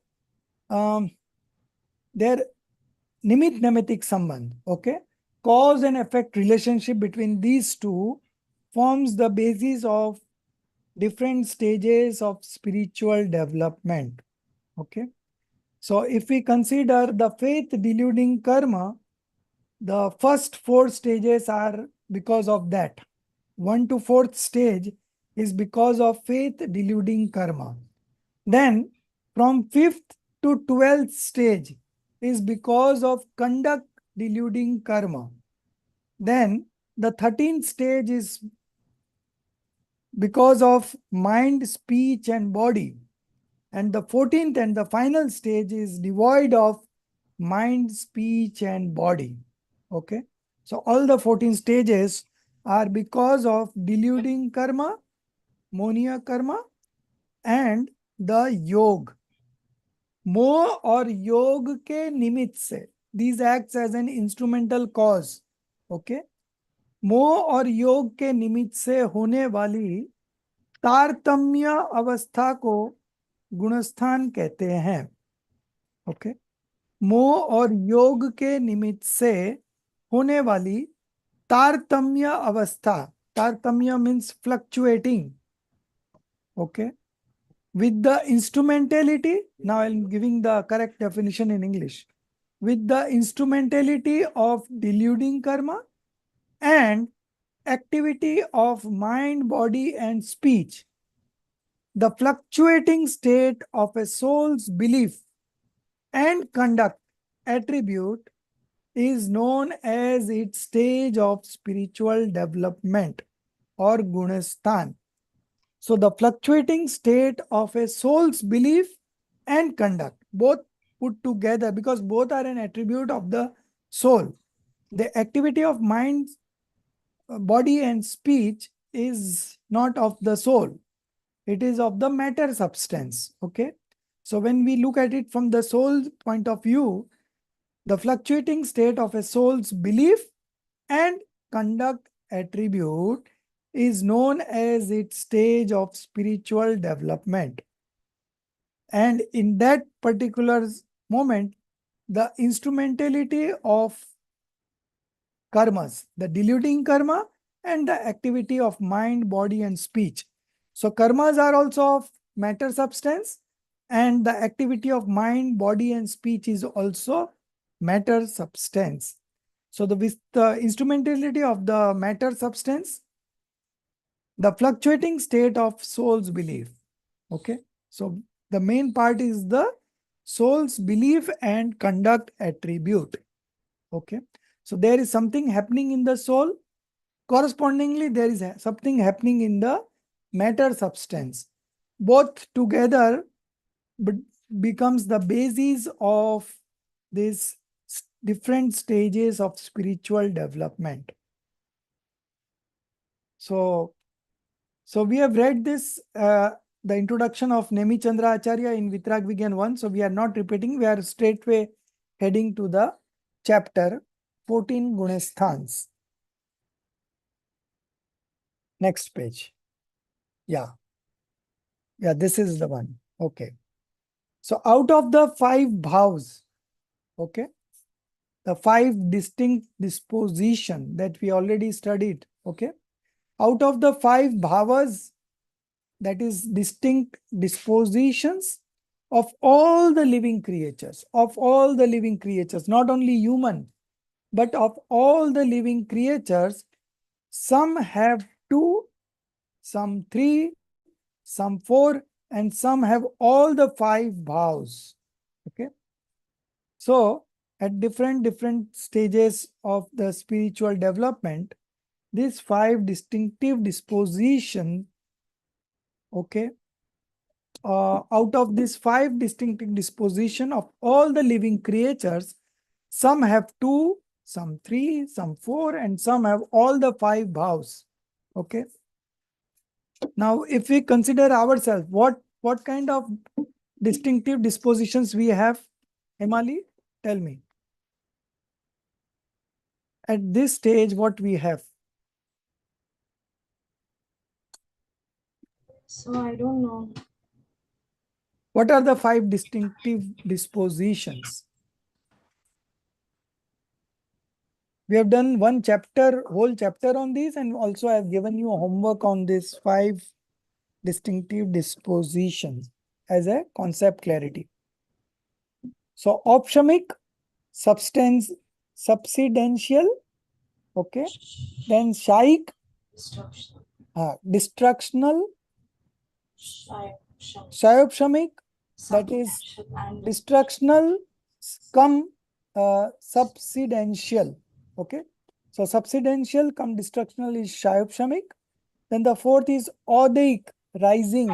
nimit nemitic sambandh, okay? Cause and effect relationship between these two forms the basis of different stages of spiritual development, okay? So if we consider the faith deluding karma, the first 4 stages are because of that. 1 to 4th stage is because of faith deluding karma. Then from 5th to 12th stage is because of conduct deluding karma. Then the 13th stage is because of mind, speech, and body. And the 14th and the final stage is devoid of mind, speech, and body. Okay. So all the 14 stages are because of deluding karma, monia karma, and the yog. मोह और योग के निमित्त से, these acts as an instrumental cause. Okay. मोह और योग के निमित्त से होने वाली तारतम्य अवस्था को गुणस्थान कहते हैं. ओके. मोह और योग के निमित्त से होने वाली तारतम्य अवस्था, तारतम्य means fluctuating, okay, with the instrumentality, now I'm giving the correct definition in English, with the instrumentality of deluding karma and activity of mind, body, and speech, the fluctuating state of a soul's belief and conduct attribute is known as its stage of spiritual development or gunastan. So the fluctuating state of a soul's belief and conduct, both put together, because both are an attribute of the soul. The activity of mind, body, and speech is not of the soul. It is of the matter substance. Okay. So when we look at it from the soul's point of view, the fluctuating state of a soul's belief and conduct attribute is known as its stage of spiritual development. And in that particular moment, the instrumentality of karmas, the deluding karma and the activity of mind, body, and speech. So karmas are also of matter substance, and the activity of mind, body, and speech is also matter substance. So with the instrumentality of the matter substance, the fluctuating state of soul's belief. Okay. So the main part is the soul's belief and conduct attribute. Okay. So there is something happening in the soul. Correspondingly, there is something happening in the matter substance. Both together becomes the basis of these different stages of spiritual development. So we have read this, the introduction of Nemi Chandra Acharya in Vitrag Vigyan 1. So we are not repeating, we are straightway heading to the chapter 14 Gunesthans. Next page. Yeah. Yeah, this is the one. Okay. So out of the 5 bhavs, okay, the 5 distinct disposition that we already studied, okay, out of the 5 bhavas, that is distinct dispositions of all the living creatures, not only human, but of all the living creatures, some have 2, some 3, some 4, and some have all the 5 bhavs. Okay. So at different stages of the spiritual development, these 5 distinctive disposition, okay, out of these 5 distinctive disposition of all the living creatures, some have 2, some 3, some 4, and some have all the 5 bhavs. Okay. Now, if we consider ourselves, what kind of distinctive dispositions we have, Himali? Tell me. At this stage, what we have? So I don't know. What are the 5 distinctive dispositions? We have done one chapter, whole chapter on this, and also I have given you homework on this 5 distinctive dispositions as a concept clarity. So optimic, substance, subsidential, okay. Then shaik, Destruction. destructional, Shayoption. Syopshamic, that is Substantial and destructional, come subsidential. Okay. So subsidential come destructional is Syopshamic. Then the 4th is Odaic, rising.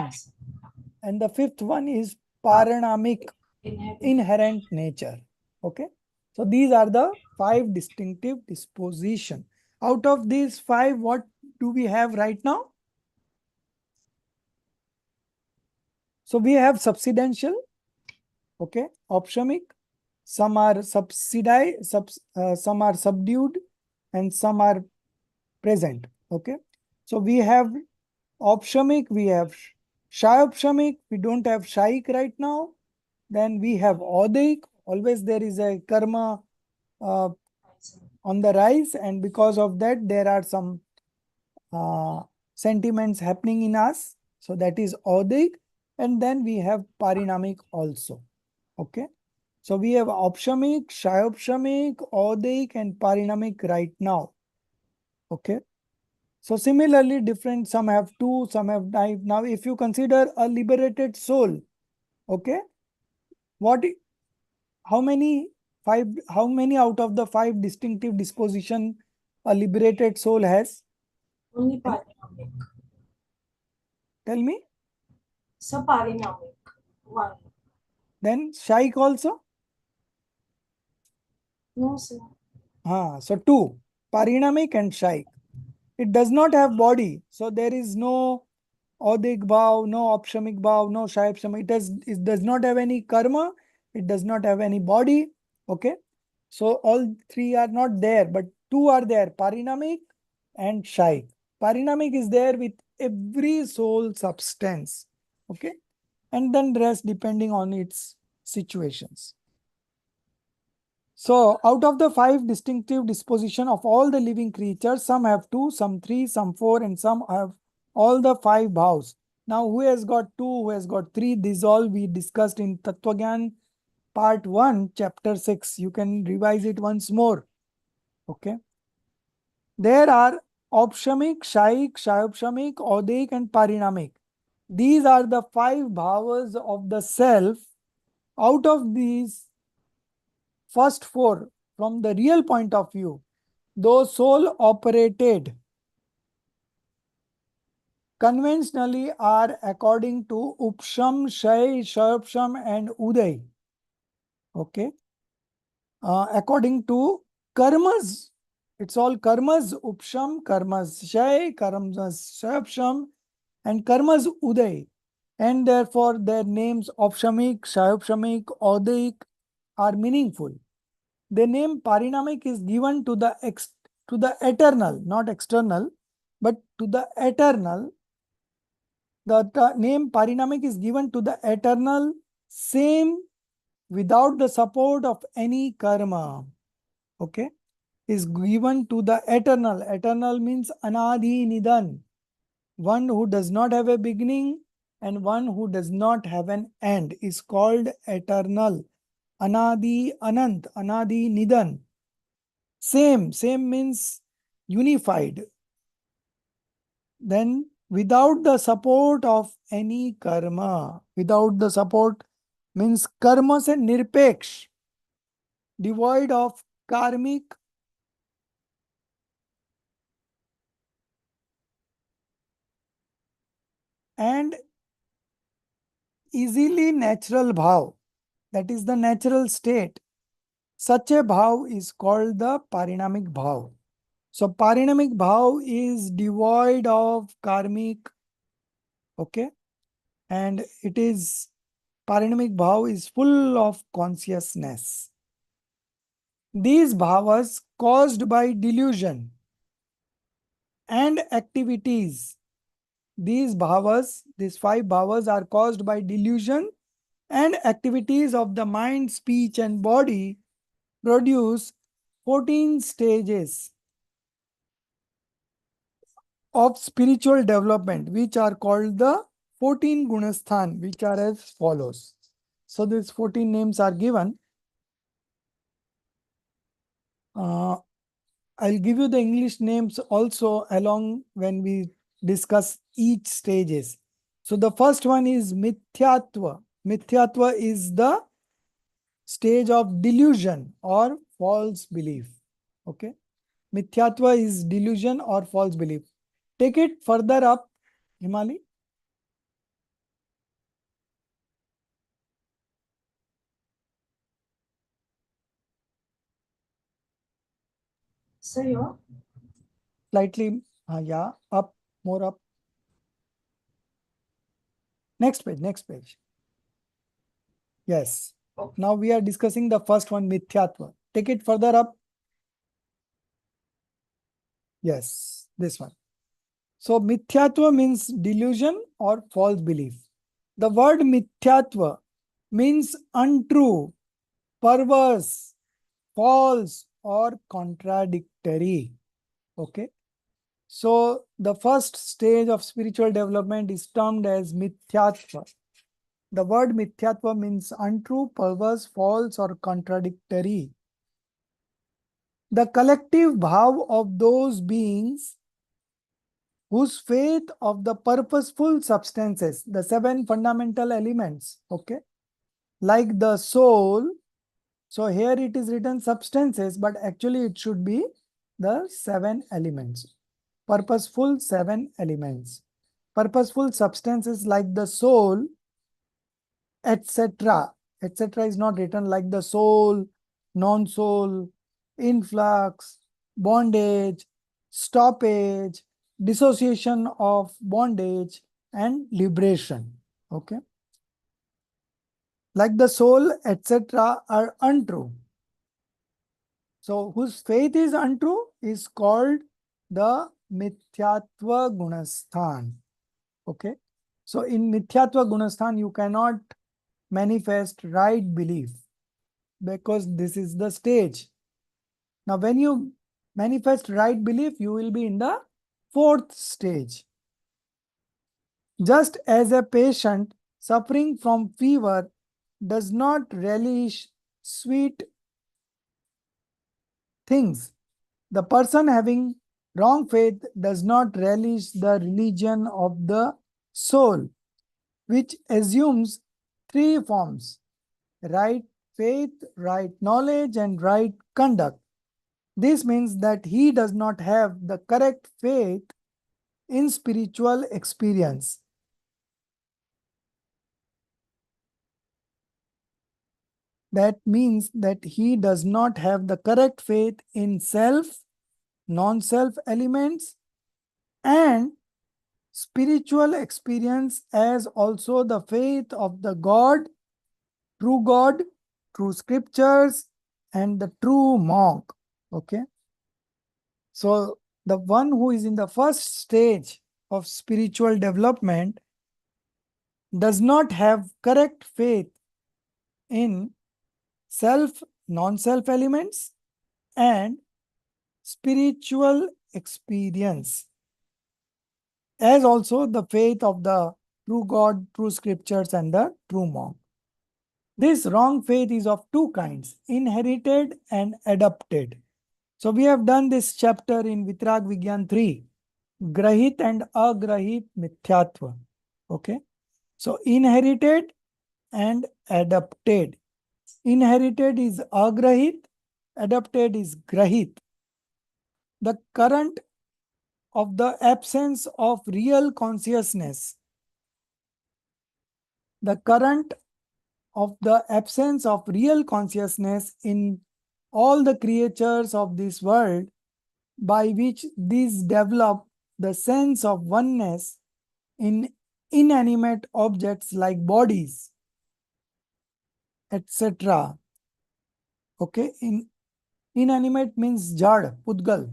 And the 5th one is Paranamic, inherent nature. Okay. So these are the 5 distinctive disposition. Out of these 5, what do we have right now? So we have subsidential, okay, optimic, some are subsidized, some are subdued, and some are present. Okay. So we have optimic, we have Syopshamic, we don't have Shaik right now. Then we have Odaic, always there is a karma on the rise, and because of that there are some sentiments happening in us. So that is Odaic. And then we have Parinamic also. Okay. So we have optimic, Syopshamic, Odaic, and Parinamic right now. Okay. So similarly, different, some have 2, some have 9. Now, if you consider a liberated soul, okay, what, how many out of the 5 distinctive disposition a liberated soul has? only parinamic. Tell me. So parinamic. 1. Then Shaik also? No, sir. So 2, Parinamic and Shaik. It does not have body, so there is no Odik bhav, no optimic bhav, no Syopshamic. It does not have any karma, it does not have any body. Okay. So all 3 are not there, but 2 are there, Parinamic and Shaik. Parinamic is there with every soul substance. Okay. And then rest depending on its situations. So out of the 5 distinctive disposition of all the living creatures, some have 2, some 3, some 4, and some have all the 5 bhavs. Now who has got 2, who has got 3? This all we discussed in Tattvagyan part 1, chapter 6. You can revise it once more. Okay. There are optimic, Shaik, Syopshamic, Odaic, and Parinamic. These are the 5 bhavas of the self. Out of these first 4, from the real point of view, though soul operated conventionally are according to Upsham, Shay, Shayopsham, and Uday. Okay. According to karmas, it's all karmas, Upsham, karmas, Shay, karmas, Shayopsham, and karmas, Uday. And therefore their names Opshamik, Shayopshamik, Odaik are meaningful. The name Parinamic is given to the eternal, not external, but to the eternal. The name Parinamic is given to the eternal, same without the support of any karma. Okay, is given to the eternal. Eternal means Anadi Nidan, one who does not have a beginning and one who does not have an end is called eternal. Anadi Anant, Anadi Nidan. Same means unified. Then without the support of any karma, without the support means karma se nirpeksh, devoid of karmic and easily natural bhav. That is the natural state. Such a bhav is called the parinamic bhav. So parinamic bhav is devoid of karmic, okay, and it is parinamic bhav is full of consciousness. These bhavas caused by delusion and activities these five bhavas are caused by delusion and activities of the mind, speech, and body produce 14 stages of spiritual development, which are called the 14 Gunasthan, which are as follows. So these 14 names are given. I'll give you the English names also along when we discuss each stages. So the first one is Mithyatva. Mithyatva is the stage of delusion or false belief. Okay. Mithyatva is delusion or false belief. Take it further up, Himali. So here, Slightly, yeah, up, more up. Next page, next page. Yes. Okay. Now we are discussing the first one, Mithyatva. Take it further up. Yes, this one. So Mithyatva means delusion or false belief. The word Mithyatva means untrue, perverse, false, or contradictory. Okay. So the first stage of spiritual development is termed as Mithyatva. The word Mithyatva means untrue, perverse, false, or contradictory. The collective bhav of those beings whose faith of the purposeful substances, the 7 fundamental elements, okay, like the soul. So here it is written substances, but actually it should be the 7 elements. Purposeful 7 elements. Purposeful substances like the soul, etc. etc. is not written, like the soul, non-soul, influx, bondage, stoppage, dissociation of bondage, and liberation. Okay. Like the soul, etc. are untrue. So whose faith is untrue is called the Mithyatva Gunasthan. Okay. So in Mithyatva Gunasthan, you cannot manifest right belief because this is the stage. Now, when you manifest right belief, you will be in the 4th stage. Just as a patient suffering from fever does not relish sweet things, the person having wrong faith does not relish the religion of the soul, which assumes 3 forms: right faith, right knowledge, and right conduct. This means that he does not have the correct faith in spiritual experience. That means that he does not have the correct faith in self, non-self elements, and spiritual experience, as also the faith of the God, true scriptures, and the true monk. Okay. So the one who is in the first stage of spiritual development does not have correct faith in self, non-self elements, and spiritual experience, as also the faith of the true God, true scriptures, and the true monk. This wrong faith is of 2 kinds, inherited and adopted. So we have done this chapter in Vitrag Vigyan 3, Grahit and Agrahit Mithyatva. Okay. So inherited and adopted. Inherited is Agrahit, adopted is Grahit. The current of the absence of real consciousness. The current of the absence of real consciousness in all the creatures of this world, by which these develop the sense of oneness in inanimate objects like bodies, etc. Okay. Inanimate means jad, pudgal.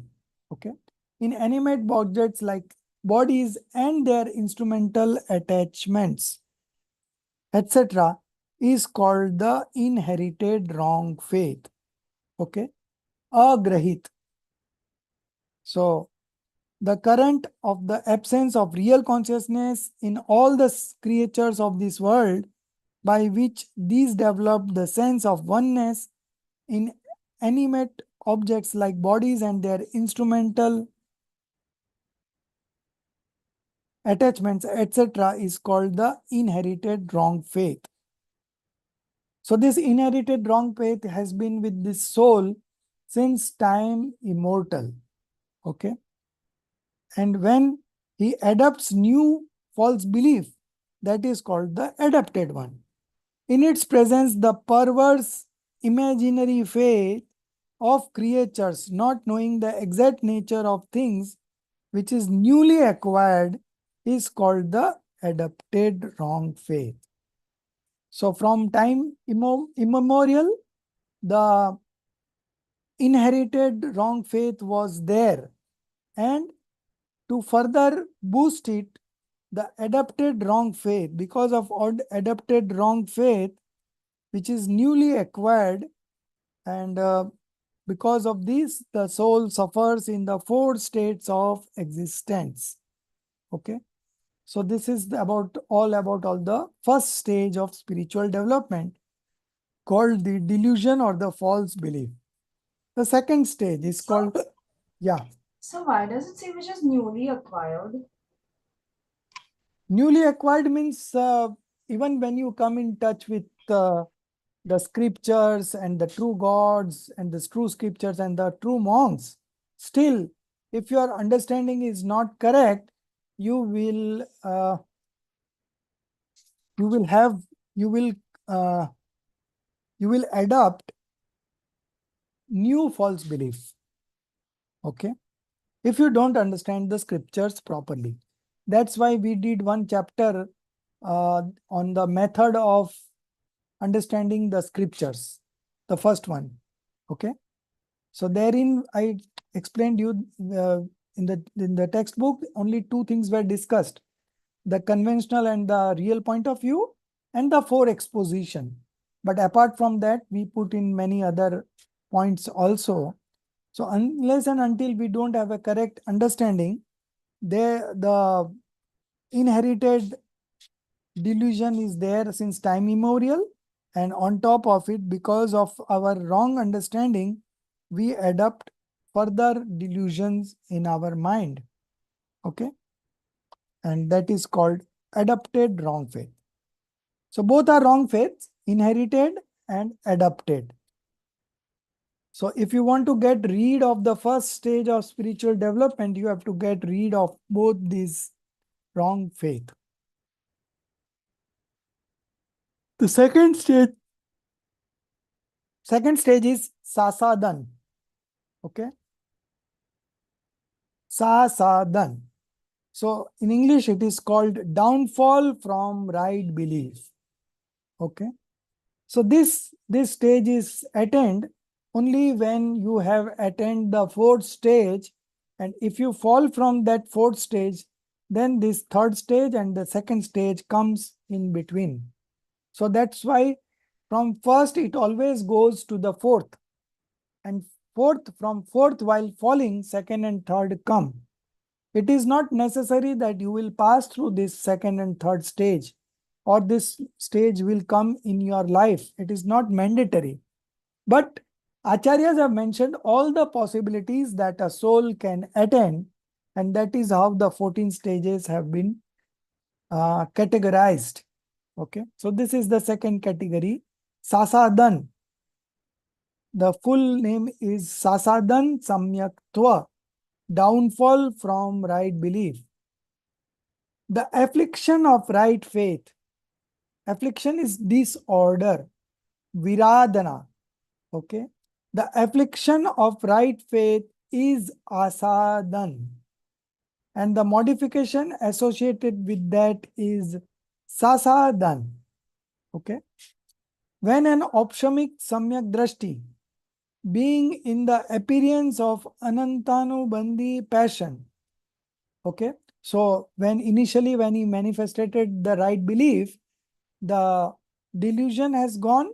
Okay. In animate objects like bodies and their instrumental attachments, etc., is called the inherited wrong faith. Okay, agrahit. So, the current of the absence of real consciousness in all the creatures of this world, by which these develop the sense of oneness in animate objects like bodies and their instrumental attachments, etc., is called the inherited wrong faith. So this inherited wrong faith has been with this soul since time immortal. Okay. And when he adopts new false belief, that is called the adopted one. In its presence, the perverse imaginary faith of creatures not knowing the exact nature of things which is newly acquired is called the adopted wrong faith. So from time immemorial, the inherited wrong faith was there, and to further boost it, the adopted wrong faith, because of adopted wrong faith which is newly acquired, and because of this the soul suffers in the four states of existence. Okay, so this is about all the first stage of spiritual development, called the delusion or the false belief. The second stage is called, yeah, So why does it say which is newly acquired? newly acquired means even when you come in touch with the scriptures and the true gods and the true scriptures and the true monks, still, if your understanding is not correct, you will you will have you will uh, you will adopt new false belief. Okay, if you don't understand the scriptures properly. That's why we did one chapter on the method of understanding the scriptures, the first one. Okay, so therein I explained you in the textbook only two things were discussed: the conventional and the real point of view, and the four exposition. But apart from that, we put in many other points also. So unless and until we don't have a correct understanding, the inherited delusion is there since time immemorial, and on top of it, because of our wrong understanding, we adopt further delusions in our mind. Okay, and that is called adopted wrong faith. So both are wrong faiths, inherited and adopted. So if you want to get rid of the first stage of spiritual development, you have to get rid of both these wrong faith. The second stage is sasadhan. Okay, sasadhan. So in English, it is called downfall from right belief. Okay, so this stage is attained only when you have attained the fourth stage, and if you fall from that fourth stage, then this third stage and the second stage comes in between. So that's why from first it always goes to the fourth, and from fourth while falling, second and third come. It is not necessary that you will pass through this second and third stage, or this stage will come in your life. It is not mandatory. But Acharyas have mentioned all the possibilities that a soul can attain, and that is how the 14 stages have been categorized. Okay, so this is the second category, sasadhan. The full name is sasadhan samyaktva, downfall from right belief. The affliction of right faith. Affliction is disorder, viradana. Okay, the affliction of right faith is asadhan, and the modification associated with that is sasadhan. Okay, when an opshamik samyak drashti, being in the appearance of anantanubandhi passion. Okay, So when initially when he manifested the right belief, the delusion has gone,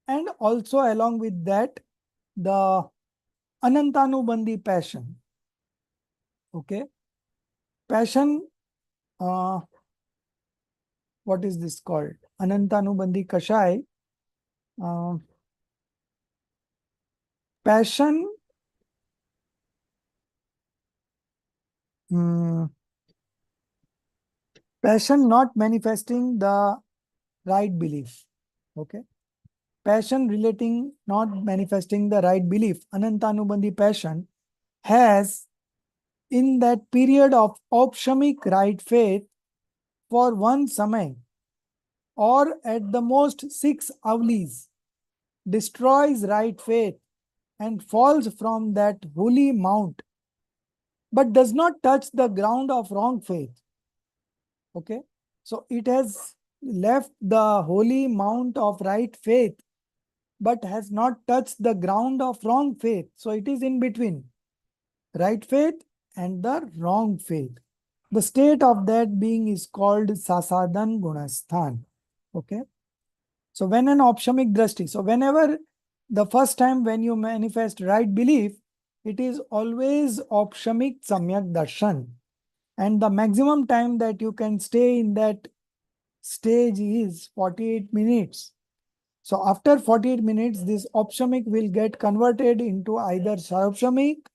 and also along with that, the Anantanubandhi passion. Okay. Passion, what is this called? Anantanubandhi Kashai. Passion, passion not manifesting the right belief. Okay. Passion relating not manifesting the right belief. Anantanubandhi passion has, in that period of opshamik right faith, for one samay, or at the most 6 avlis, destroys right faith and falls from that holy mount, but does not touch the ground of wrong faith. Okay. So it has left the holy mount of right faith, but has not touched the ground of wrong faith. So it is in between right faith and the wrong faith. The state of that being is called Sasadan Gunasthan. Okay. So when an opshamik drashti, so whenever the first time when you manifest right belief, it is always opshamik samyak darshan. And the maximum time that you can stay in that stage is 48 minutes. So after 48 minutes, this opshamik will get converted into either sarvshamik,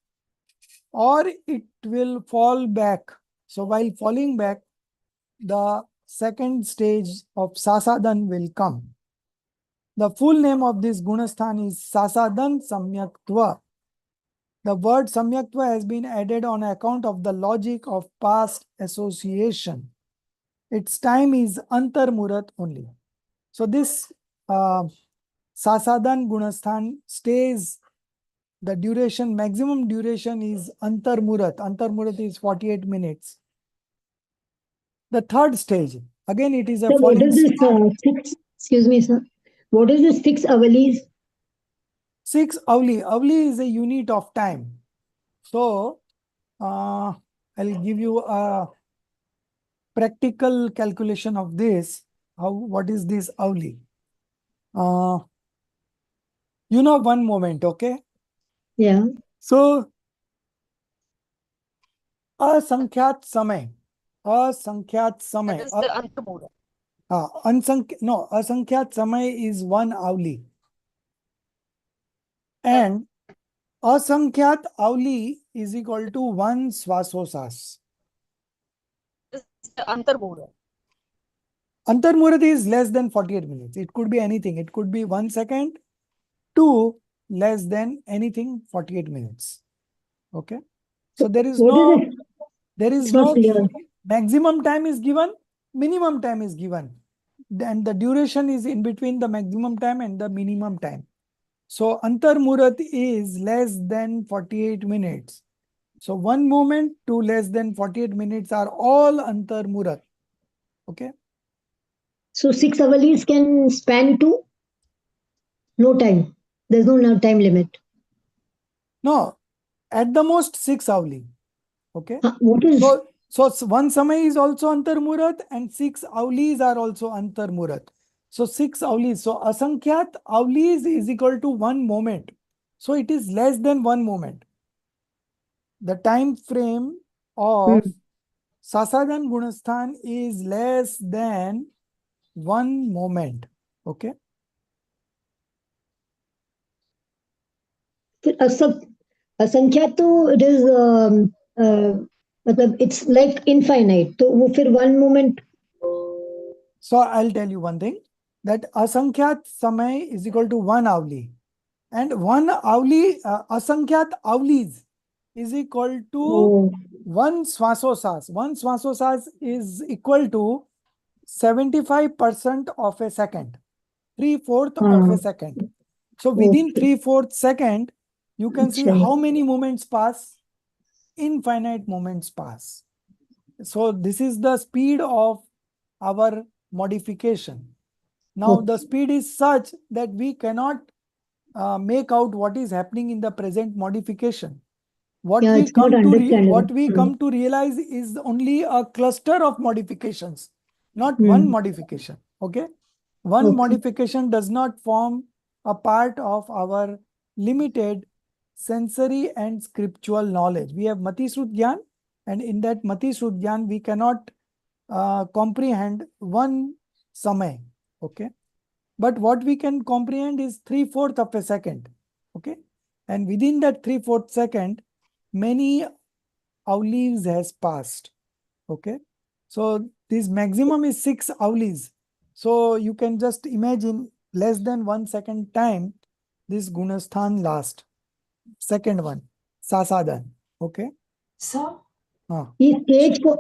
or it will fall back. So while falling back, the second stage of Sasadan will come. The full name of this Gunasthan is Sasadan Samyaktva. The word Samyaktva has been added on account of the logic of past association. Its time is Antar Murat only. So this Sasadan Gunasthan stays, the duration, maximum duration is Antar Murat. Antar Murat is 48 minutes. The third stage, again it is a So what falling is this six? Excuse me, sir. What is this 6 avalis? 6 avli. Avli is a unit of time. So I'll give you a practical calculation of this. What is this avli? You know, 1 moment, okay? Yeah. So asankyat samay. Asankyat samay. That is the Antamura. Asankyat samay is 1 avli. And asankyat avli is equal to 1 swasosas. This is the Antamura. Antarmurat is less than 48 minutes. It could be anything. It could be 1 second to less than anything 48 minutes. Okay. So there is What is no, it? there is It's not no clear. maximum time is given, minimum time is given. And the duration is in between the maximum time and the minimum time. So Antar Murat is less than 48 minutes. So 1 moment to less than 48 minutes are all Antar Murat. Okay. So 6 avalis can span to no time. There's no time limit. No, at the most 6 avli. Okay. What is So 1 samay is also Antar Murat and 6 avlis are also Antar Murat. So 6 avlis. So asankyat avlis is equal to 1 moment. So it is less than 1 moment. The time frame of Sasadan Gunasthan is less than 1 moment. Okay. असंख्या तो it is मतलब it's like infinite. तो वो फिर one moment. So I'll tell you one thing, that asankyat samay is equal to 1 avli. And 1 avli, asankyat avlis is equal to 1 swasosas. 1 swasosas is equal to 75% of a second, 3/4 of a second. So within 3/4 second, you can see how many moments pass. Infinite moments pass. So this is the speed of our modification. Now the speed is such that we cannot make out what is happening in the present modification. What Yeah, we it's not come to understandable. what we come to realize is only a cluster of modifications, not Hmm. one modification. Okay, one Okay. modification does not form a part of our limited sensory and scriptural knowledge. We have Mati Shrut Gyan, and in that Mati Shrut Gyan, we cannot comprehend one samay. Okay, but what we can comprehend is 3/4 of a second. Okay, and within that 3/4 second, many avlis has passed. Okay, so this maximum is 6 avlis. So you can just imagine less than 1 second time this gunasthan last. Second one, sasadan. Okay. Sir? Huh. Is stage 4.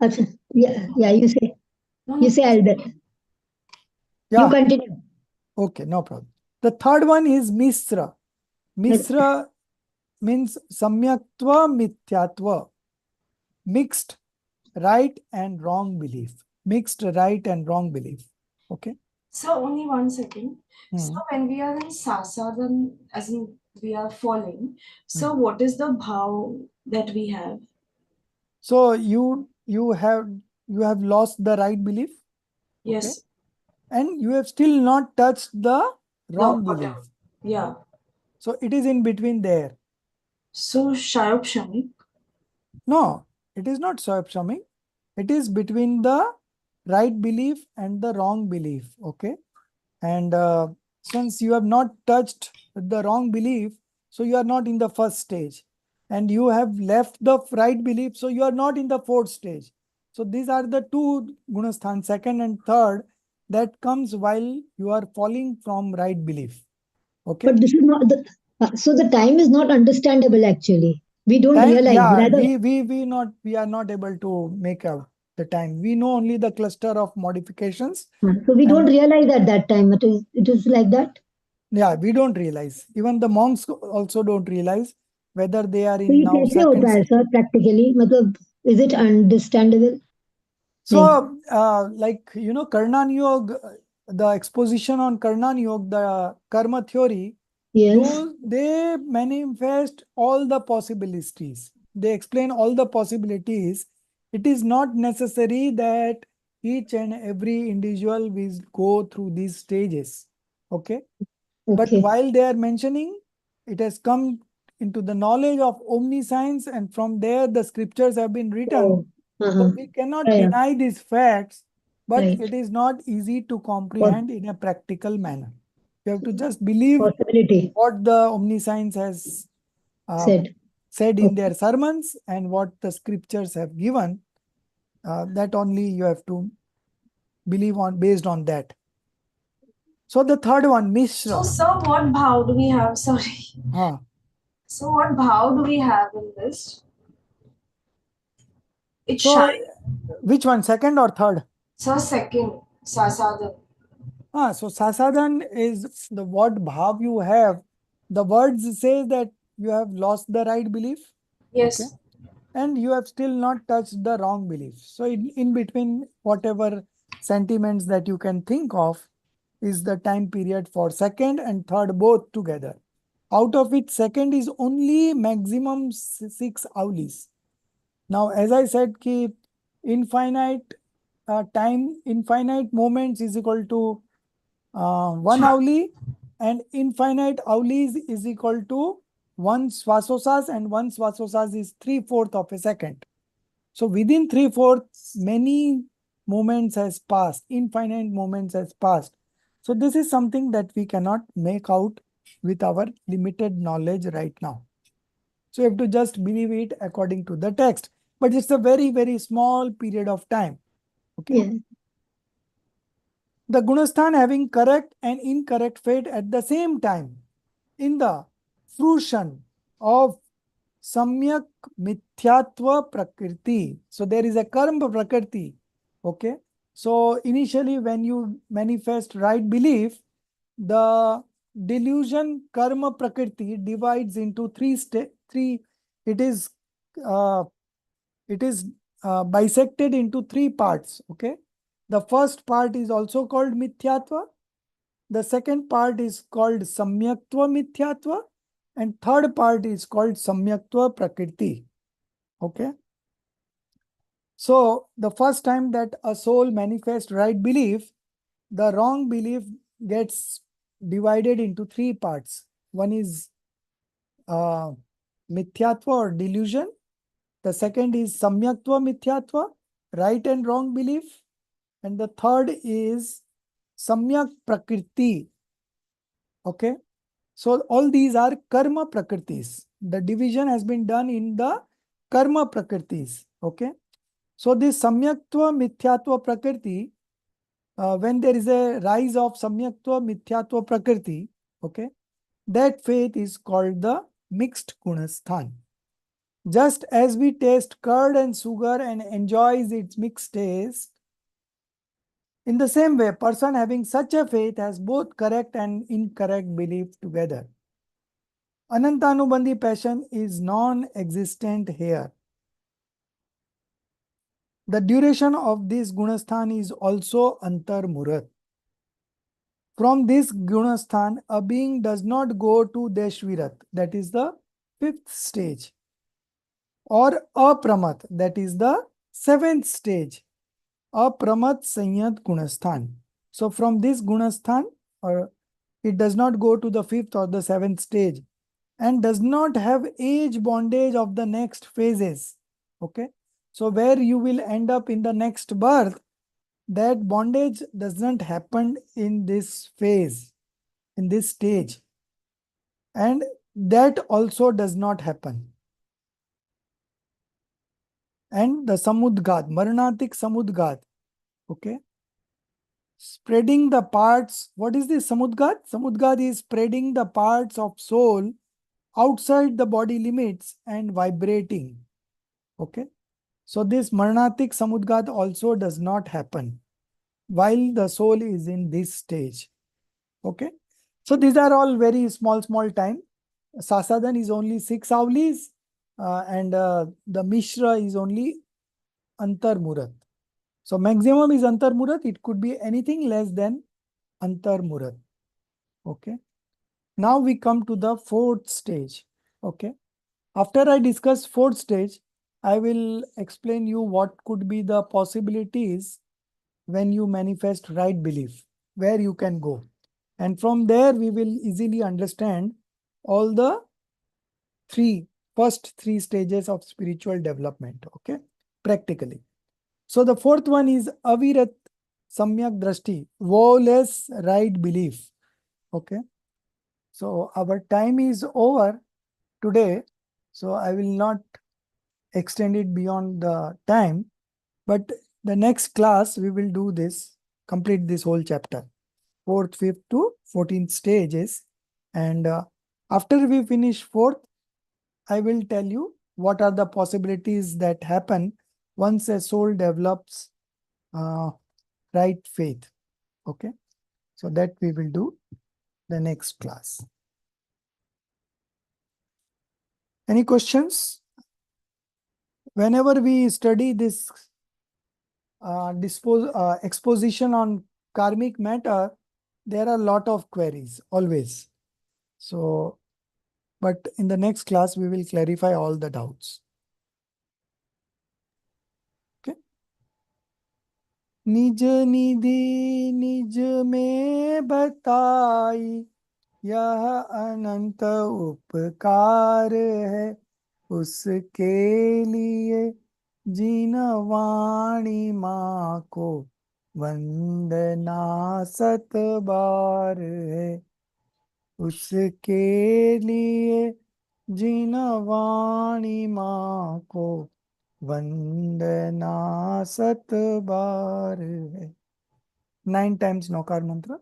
Acha, yeah, you say. No, You no. say elder. You Yeah. continue. Okay, no problem. The third one is misra. Misra means samyaktva mithyatva. Mixed right and wrong belief. Mixed right and wrong belief. Okay. Sir, only 1 second. So Hmm. when we are in sasadan, as in we are falling, so what is the bhav that we have? So you have lost the right belief. Okay. Yes. And you have still not touched the The wrong bottom. belief. Yeah. So it is in between there. So Shayop Shamik. No, it is not Swayapshamik. It is between the right belief and the wrong belief. Okay. And since you have not touched the wrong belief, so you are not in the first stage. And you have left the right belief, so you are not in the fourth stage. So these are the two gunasthan, second and third, that comes while you are falling from right belief. Okay. But this is not the. So the time is not understandable actually. We don't Time, realize. yeah, Rather, we are not able to make out the time. We know only the cluster of modifications. so we don't And realize at that time. It is like that. yeah, we don't realize. Even the monks also don't realize whether they are तो in ये now कैसे होता seconds. है sir practically मतलब is it understandable? नहीं. So, like, Karnan Yoga, the exposition on Karnan Yoga, the karma theory, Yes. those they manifest all the possibilities. They explain all the possibilities. It is not necessary that each and every individual will go through these stages. Okay. But Okay. while they are mentioning, it has come into the knowledge of omniscience, and from there the scriptures have been written. Oh, So we cannot yeah, deny these facts, but right. it is not easy to Pos- comprehend in a practical manner. You have to just believe possibility what the omniscience has said. said in Okay. their sermons and what the scriptures have given. That only you have to believe on based on that. So the third one, So Mishra. sir, what bhav do we have? Sorry. Huh. So what bhav do we have in this? It's So shine. which one, second or third? So second, sasadan. So sasadhan is the what bhav you have. The words say that you have lost the right belief. Yes. Okay. And you have still not touched the wrong belief. So in between whatever sentiments that you can think of is the time period for second and third both together. Out of it, second is only maximum 6 avlis. Now, as I said, ki infinite time, infinite moments is equal to 1 avli, and infinite avlis is equal to 1 swasosas, and 1 swasosas is 3/4 of a second. So within 3/4, many moments has passed, infinite moments has passed. So this is something that we cannot make out with our limited knowledge right now. So you have to just believe it according to the text. But it's a very, very small period of time. Okay. Yeah. The Gunasthan having correct and incorrect fate at the same time in the fruition of Samyak Mithyatva Prakriti. So there is a Karma Prakriti. Okay. So initially when you manifest right belief, the delusion Karma Prakriti divides into three. It is uh, bisected into 3 parts. Okay. The first part is also called Mithyatva. The second part is called Samyaktva Mithyatva. And third part is called Samyaktva Prakriti. Okay. So the first time that a soul manifests right belief, the wrong belief gets divided into three parts. One is mithyatva or delusion. The second is samyaktva mithyatva, right and wrong belief. And the third is samyak prakriti. Okay. So all these are karma prakritis. The division has been done in the karma prakritis. Okay. So this samyaktva mithyatva prakriti, when there is a rise of samyaktva mithyatva prakriti, okay, that faith is called the mixed gunasthan. Just as we taste curd and sugar and enjoys its mixed taste, in the same way, a person having such a faith has both correct and incorrect belief together. Anantanubandhi passion is non-existent here. The duration of this gunasthan is also antarmurat. From this gunasthan, a being does not go to deshvirat, that is the fifth stage, or apramat, that is the seventh stage, apramat sanyat gunasthan. So from this gunasthan, or it does not go to the fifth or the seventh stage, and does not have age bondage of the next phases. Okay. So where you will end up in the next birth, that bondage does not happen in this phase, in this stage. And that also does not happen. And the samudgat, maranatik samudgat. Okay. Spreading the parts. What is this samudgat? Samudgat is spreading the parts of soul outside the body limits and vibrating. Okay. So this maranatik samudgat also does not happen while the soul is in this stage. Okay. So these are all very small time. Sasadhan is only 6 avlis and the Mishra is only Antarmurat. So maximum is Antarmurat. It could be anything less than Antarmurat. Okay. Now we come to the fourth stage. Okay. After I discuss fourth stage, I will explain you what could be the possibilities when you manifest right belief, where you can go. And from there, we will easily understand all the first three stages of spiritual development. Okay. Practically. So the fourth one is avirat samyak drashti, woeless right belief. Okay. So our time is over today. So I will not extend it beyond the time. But the next class, we will do this, complete this whole chapter. 4th, 5th to 14th stages. And after we finish 4th, I will tell you what are the possibilities that happen once a soul develops right faith. Okay. So that we will do the next class. Any questions? Whenever we study this exposition on karmic matter, there are a lot of queries always. So, but in the next class, we will clarify all the doubts. Okay. निज निधि निज में बताई, यह अनंत उपकार है, उसके लिए जिन वाणी माँ को वंदना सत बार है, उसके लिए जिन वाणी माँ को वंदना सत बार है. 9 times नौकार मंत्र.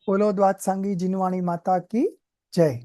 बोलो द्वाद सांगी जिनवाणी माता की जय.